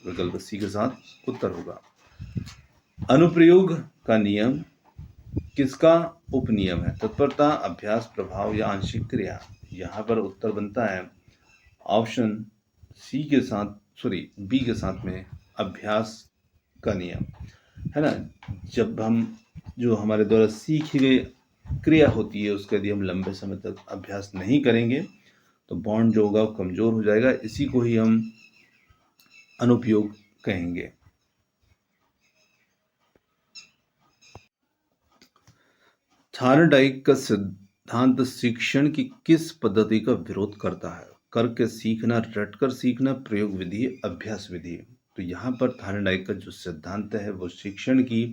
विकल्प सी के साथ उत्तर होगा। अनुप्रयोग का नियम किसका उपनियम है? तत्परता, अभ्यास, प्रभाव या आंशिक क्रिया। यहाँ पर उत्तर बनता है ऑप्शन सी के साथ, सॉरी बी के साथ में, अभ्यास का नियम, है ना। जब हम जो हमारे द्वारा सीखी गई क्रिया होती है उसका यदि हम लंबे समय तक अभ्यास नहीं करेंगे तो बॉन्ड जो होगा वो कमजोर हो जाएगा। इसी को ही हम अनुपयोग कहेंगे। थार्नडाइक का सिद्धांत शिक्षण की किस पद्धति का विरोध करता है? करके सीखना, रटकर सीखना, प्रयोग विधि, अभ्यास विधि। तो यहाँ पर थार्नडाइक का जो सिद्धांत है वो शिक्षण की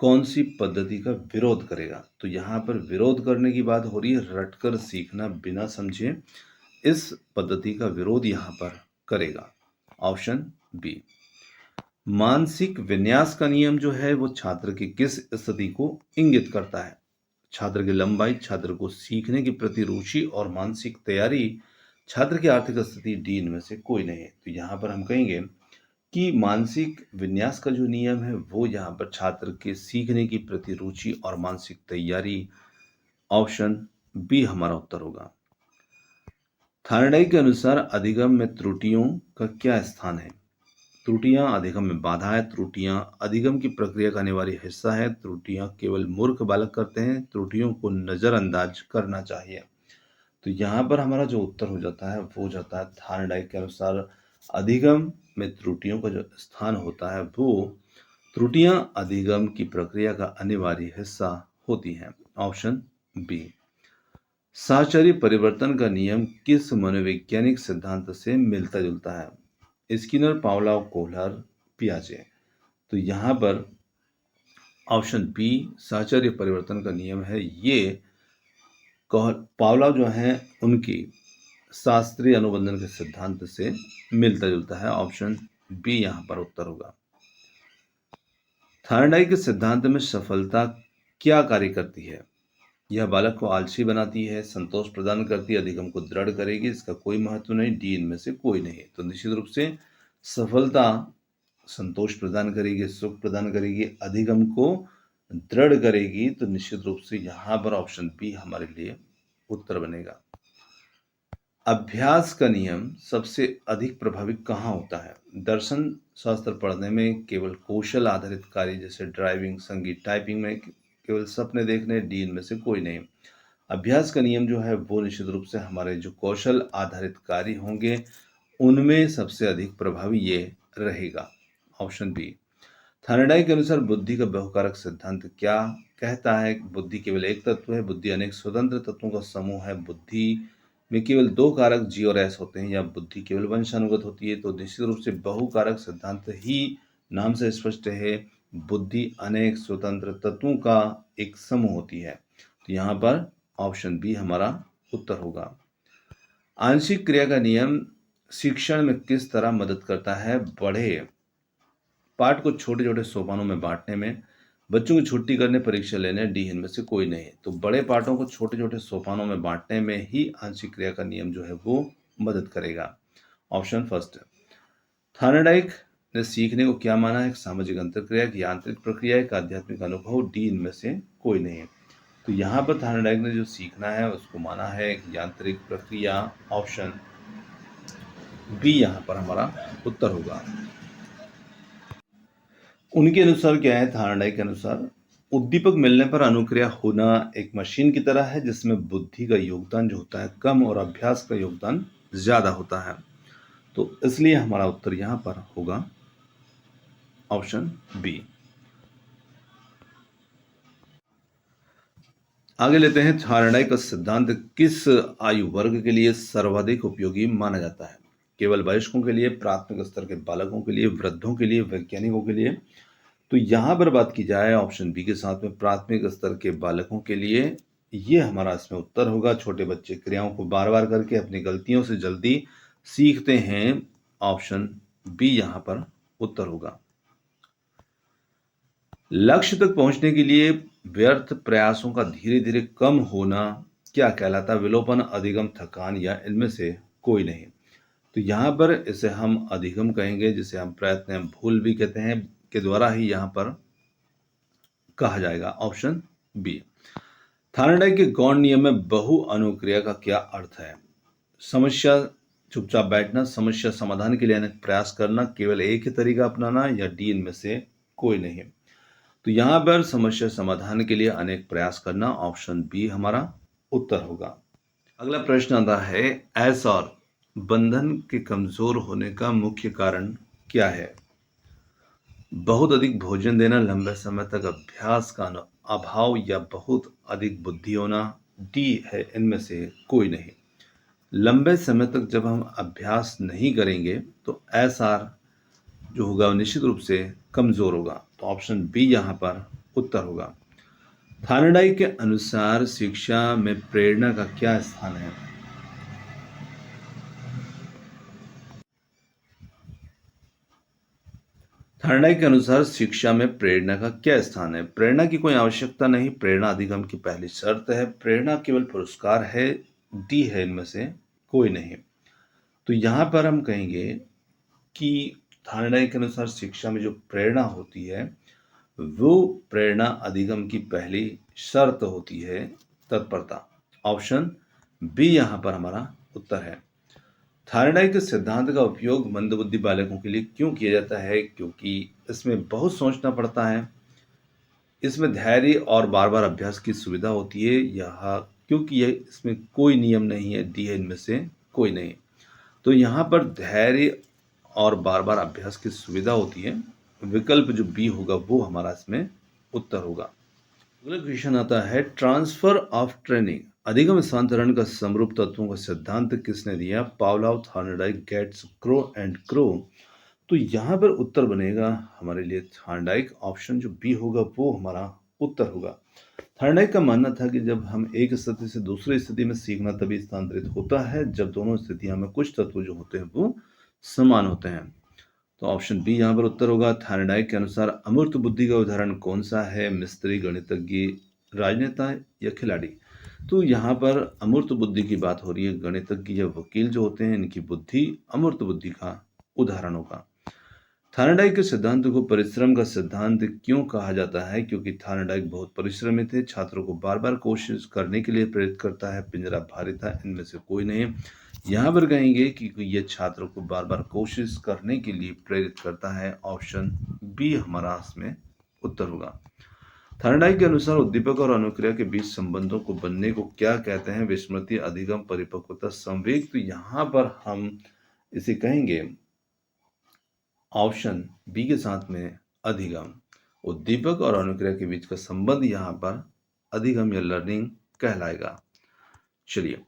कौन सी पद्धति का विरोध करेगा? तो यहाँ पर विरोध करने की बात हो रही है, रटकर सीखना, बिना समझे इस पद्धति का विरोध यहाँ पर करेगा। Option B. मानसिक विन्यास का नियम जो है वो छात्र की किस स्थिति को इंगित करता है? छात्र की लंबाई, छात्र को सीखने के प्रति रुचि और मानसिक तैयारी, छात्र की आर्थिक स्थिति, डी इनमें से कोई नहीं है। तो यहाँ पर हम कहेंगे कि मानसिक विन्यास का जो नियम है वो यहाँ पर छात्र के सीखने की प्रति रुचि और मानसिक तैयारी। ऑप्शन बी हमारा उत्तर होगा। थार्नडाइक के अनुसार अधिगम में त्रुटियों का क्या स्थान है? त्रुटियां अधिगम में बाधा है, त्रुटियां अधिगम की प्रक्रिया का अनिवार्य हिस्सा है, त्रुटियां केवल मूर्ख बालक करते हैं, त्रुटियों को नजरअंदाज करना चाहिए। तो यहाँ पर हमारा जो उत्तर हो जाता है वो हो जाता है थार्नडाइक के अनुसार अधिगम में त्रुटियों का जो स्थान होता है वो त्रुटियां अधिगम की प्रक्रिया का अनिवार्य हिस्सा होती हैं। Option B. साहचर्य परिवर्तन का नियम किस मनोवैज्ञानिक सिद्धांत से मिलता जुलता है? स्किनर, पावलोव, कोहलर, पियाजे। तो यहाँ पर ऑप्शन बी साहचर्य परिवर्तन का नियम है, ये पावलोव जो हैं उनकी शास्त्रीय अनुबंधन के सिद्धांत से मिलता जुलता है। ऑप्शन बी यहाँ पर उत्तर होगा। थार्नडाइक के सिद्धांत में सफलता क्या कार्य करती है? यह बालक को आलसी बनाती है, संतोष प्रदान करती है, अधिगम को दृढ़ करेगी, इसका कोई महत्व नहीं, डी इनमें से कोई नहीं। तो निश्चित रूप से सफलता संतोष प्रदान करेगी, सुख प्रदान करेगी, अधिगम को दृढ़ करेगी, तो निश्चित रूप से यहाँ पर ऑप्शन बी हमारे लिए उत्तर बनेगा। अभ्यास का नियम सबसे अधिक प्रभावी कहाँ होता है? दर्शन शास्त्र पढ़ने में, केवल कौशल आधारित कार्य जैसे ड्राइविंग, संगीत, टाइपिंग में, केवल सपने देखने, डी इनमें से कोई नहीं। अभ्यास का नियम जो है वो निश्चित रूप से हमारे जो कौशल आधारित कार्य होंगे उनमें सबसे अधिक प्रभावी ये रहेगा, ऑप्शन बी। थायराइड के अनुसार बुद्धि का बहुकारक सिद्धांत क्या कहता है? बुद्धि केवल एक तत्व है, बुद्धि अनेक स्वतंत्र तत्वों का समूह है, बुद्धि में केवल दो कारक जी और एस होते हैं, या बुद्धि केवल वंशानुगत होती है? तो निश्चित रूप से बहुकारक सिद्धांत ही नाम से स्पष्ट है, बुद्धि अनेक स्वतंत्र तत्वों का एक समूह होती है। तो यहाँ पर ऑप्शन बी हमारा उत्तर होगा। आंशिक क्रिया का नियम शिक्षण में किस तरह मदद करता है? बड़े पाठ को छोटे छोटे सोपानों में बांटने में, बच्चों की छुट्टी करने, परीक्षा लेने, डी इनमें से कोई नहीं। तो बड़े पाठों को छोटे छोटे सोपानों में बांटने में ही आंशिक क्रिया का नियम जो है वो मदद करेगा, ऑप्शन फर्स्ट। थायराइड ने सीखने को क्या माना है? एक सामाजिक अंतरक्रिया, एक यांत्रिक प्रक्रिया, एक आध्यात्मिक अनुभव, डी इनमें से कोई नहीं है। तो यहाँ पर थायराइड ने जो सीखना है उसको माना है एक यांत्रिक प्रक्रिया, ऑप्शन बी यहाँ पर हमारा उत्तर होगा। उनके अनुसार क्या है? थायराइड के अनुसार उद्दीपक मिलने पर अनुक्रिया होना एक मशीन की तरह है जिसमें बुद्धि का योगदान जो होता है कम और अभ्यास का योगदान ज्यादा होता है। तो इसलिए हमारा उत्तर यहां पर होगा ऑप्शन बी। आगे लेते हैं, थायराइड का सिद्धांत किस आयु वर्ग के लिए सर्वाधिक उपयोगी माना जाता है? केवल वयस्कों के लिए, प्राथमिक स्तर के बालकों के लिए, वृद्धों के लिए, वैज्ञानिकों के लिए? तो यहां पर बात की जाए ऑप्शन बी के साथ में, प्राथमिक स्तर के बालकों के लिए, ये हमारा इसमें उत्तर होगा। छोटे बच्चे क्रियाओं को बार बार करके अपनी गलतियों से जल्दी सीखते हैं, ऑप्शन बी यहां पर उत्तर होगा। लक्ष्य तक पहुंचने के लिए व्यर्थ प्रयासों का धीरे धीरे कम होना क्या कहलाता है? विलोपन, अधिगम, थकान, या इनमें से कोई नहीं। तो यहाँ पर इसे हम अधिगम कहेंगे, जिसे हम प्रयत्न या भूल भी कहते हैं, के द्वारा ही यहाँ पर कहा जाएगा, ऑप्शन बी। थायराइड के गौण नियम में बहु अनुक्रिया का क्या अर्थ है? समस्या चुपचाप बैठना, समस्या समाधान के लिए अनेक प्रयास करना, केवल एक ही तरीका अपनाना, या डी इनमें से कोई नहीं। तो यहाँ पर समस्या समाधान के लिए अनेक प्रयास करना, ऑप्शन बी हमारा उत्तर होगा। अगला प्रश्न आता है, एस और बंधन के कमजोर होने का मुख्य कारण क्या है? बहुत अधिक भोजन देना, लंबे समय तक अभ्यास का अभाव, या बहुत अधिक बुद्धि होना, डी है इनमें से कोई नहीं। लंबे समय तक जब हम अभ्यास नहीं करेंगे तो एस आर जो होगा निश्चित रूप से कमजोर होगा। तो ऑप्शन बी यहाँ पर उत्तर होगा। थायराइड के अनुसार शिक्षा में प्रेरणा का क्या स्थान है? थायराइड के अनुसार शिक्षा में प्रेरणा का क्या स्थान है? प्रेरणा की कोई आवश्यकता नहीं, प्रेरणा अधिगम की पहली शर्त है, प्रेरणा केवल पुरस्कार है, डी है इनमें से कोई नहीं। तो यहाँ पर हम कहेंगे कि थायराइड के अनुसार शिक्षा में जो प्रेरणा होती है वो प्रेरणा अधिगम की पहली शर्त होती है, तत्परता, ऑप्शन बी यहाँ पर हमारा उत्तर है। थायराइड के सिद्धांत का उपयोग मंदबुद्धि बालकों के लिए क्यों किया जाता है? क्योंकि इसमें बहुत सोचना पड़ता है, इसमें धैर्य और बार बार अभ्यास की सुविधा होती है, यह क्योंकि यह इसमें कोई नियम नहीं है, डी है इनमें से कोई नहीं। तो यहाँ पर धैर्य और बार बार अभ्यास की सुविधा होती है, विकल्प जो बी होगा वो हमारा इसमें उत्तर होगा। अगला क्वेश्चन आता है, ट्रांसफर ऑफ ट्रेनिंग अधिगम स्थानांतरण का समरूप तत्वों का सिद्धांत किसने दिया? Pavlov, Thorndike, Gates, Crow and Crow. तो यहाँ पर उत्तर बनेगा हमारे लिए थायराइड, ऑप्शन जो बी होगा वो हमारा उत्तर होगा। थायराइड का मानना था कि जब हम एक स्थिति से दूसरी स्थिति में सीखना तभी स्थानांतरित होता है जब दोनों स्थितियों में कुछ तत्व जो होते हैं वो समान होते हैं। तो ऑप्शन बी यहाँ पर उत्तर होगा। थायराइड के अनुसार अमूर्त बुद्धि का उदाहरण कौन सा है? मिस्त्री, गणितज्ञ, राजनेता, या खिलाड़ी? तो यहाँ पर अमूर्त बुद्धि की बात हो रही है। गणितज्ञ या वकील जो होते हैं इनकी बुद्धि अमूर्त बुद्धि का उदाहरण होगा। थार्नडाइक के सिद्धांत को परिश्रम का सिद्धांत क्यों कहा जाता है? क्योंकि थार्नडाइक बहुत परिश्रमी थे, छात्रों को बार-बार कोशिश करने के लिए प्रेरित करता है। पिंजरा भारी था, इनमें से कोई नहीं। यहाँ पर कहेंगे कि ये छात्रों को बार-बार कोशिश करने के लिए प्रेरित करता है। ऑप्शन बी हमारा इसमें उत्तर होगा। थार्नडाइक के अनुसार उद्दीपक और अनुक्रिया के बीच संबंधों को बनने को क्या कहते हैं? विस्मृति, अधिगम, परिपक्वता, संवेग। तो यहाँ पर हम इसे कहेंगे ऑप्शन बी के साथ में अधिगम। उद्दीपक और अनुक्रिया के बीच का संबंध यहाँ पर अधिगम या लर्निंग कहलाएगा। चलिए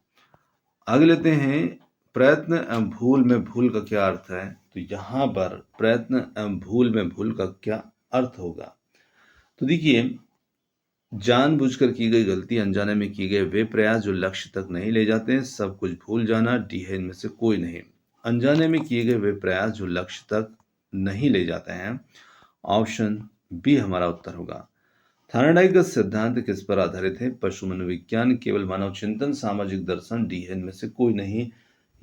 आगे लेते हैं। प्रयत्न एवं भूल में भूल का क्या अर्थ है? तो यहाँ पर प्रयत्न एवं भूल में भूल का क्या अर्थ होगा? तो देखिए, जानबूझकर की गई गलती, अनजाने में किए गए वे प्रयास जो लक्ष्य तक नहीं ले जाते, सब कुछ भूल जाना, डी है इनमें से कोई नहीं। अनजाने में किए गए वे प्रयास जो लक्ष्य तक नहीं ले जाते हैं। ऑप्शन बी हमारा उत्तर होगा। थार्नडाइक का सिद्धांत किस पर आधारित है? पशु मनोविज्ञान, केवल मानव चिंतन, सामाजिक दर्शन, डी है इनमें से कोई नहीं।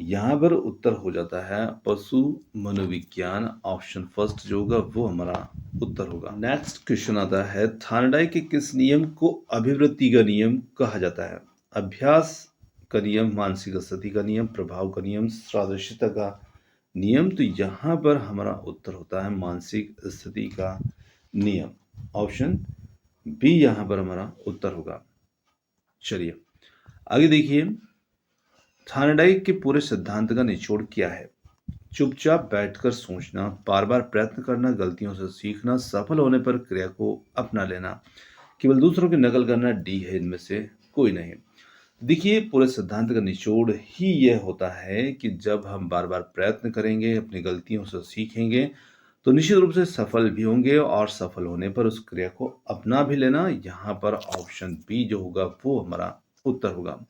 यहाँ पर उत्तर हो जाता है पशु मनोविज्ञान। ऑप्शन फर्स्ट जो होगा वो हमारा उत्तर होगा। नेक्स्ट क्वेश्चन आता है, थार्नडाइक के किस नियम को अभिवृत्ति का नियम कहा जाता है? अभ्यास का नियम, मानसिक स्थिति का नियम, प्रभाव का नियम, सादृश्यता का नियम। तो यहाँ पर हमारा उत्तर होता है मानसिक स्थिति का नियम। ऑप्शन बी यहाँ पर हमारा उत्तर होगा। चलिए आगे देखिए, थार्नडाइक के पूरे सिद्धांत का निचोड़ क्या है? चुपचाप बैठकर सोचना, बार बार प्रयत्न करना, गलतियों से सीखना, सफल होने पर क्रिया को अपना लेना, केवल दूसरों की नकल करना, डी है इनमें से कोई नहीं। देखिए, पूरे सिद्धांत का निचोड़ ही यह होता है कि जब हम बार बार प्रयत्न करेंगे, अपनी गलतियों से सीखेंगे, तो निश्चित रूप से सफल भी होंगे और सफल होने पर उस क्रिया को अपना भी लेना। यहाँ पर ऑप्शन बी जो होगा वो हमारा उत्तर होगा।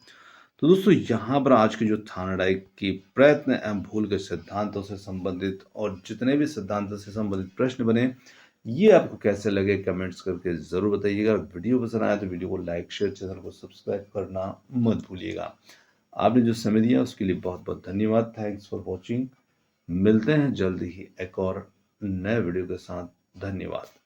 तो दोस्तों, यहाँ पर आज के जो थार्नडाइक की प्रयत्न एवं भूल के सिद्धांतों से संबंधित और जितने भी सिद्धांतों से संबंधित प्रश्न बने, ये आपको कैसे लगे कमेंट्स करके जरूर बताइएगा। वीडियो पसंद आया तो वीडियो को लाइक, शेयर, चैनल को सब्सक्राइब करना मत भूलिएगा। आपने जो समय दिया उसके लिए बहुत बहुत धन्यवाद। Thanks for watching. मिलते हैं जल्द ही एक और नए वीडियो के साथ। धन्यवाद।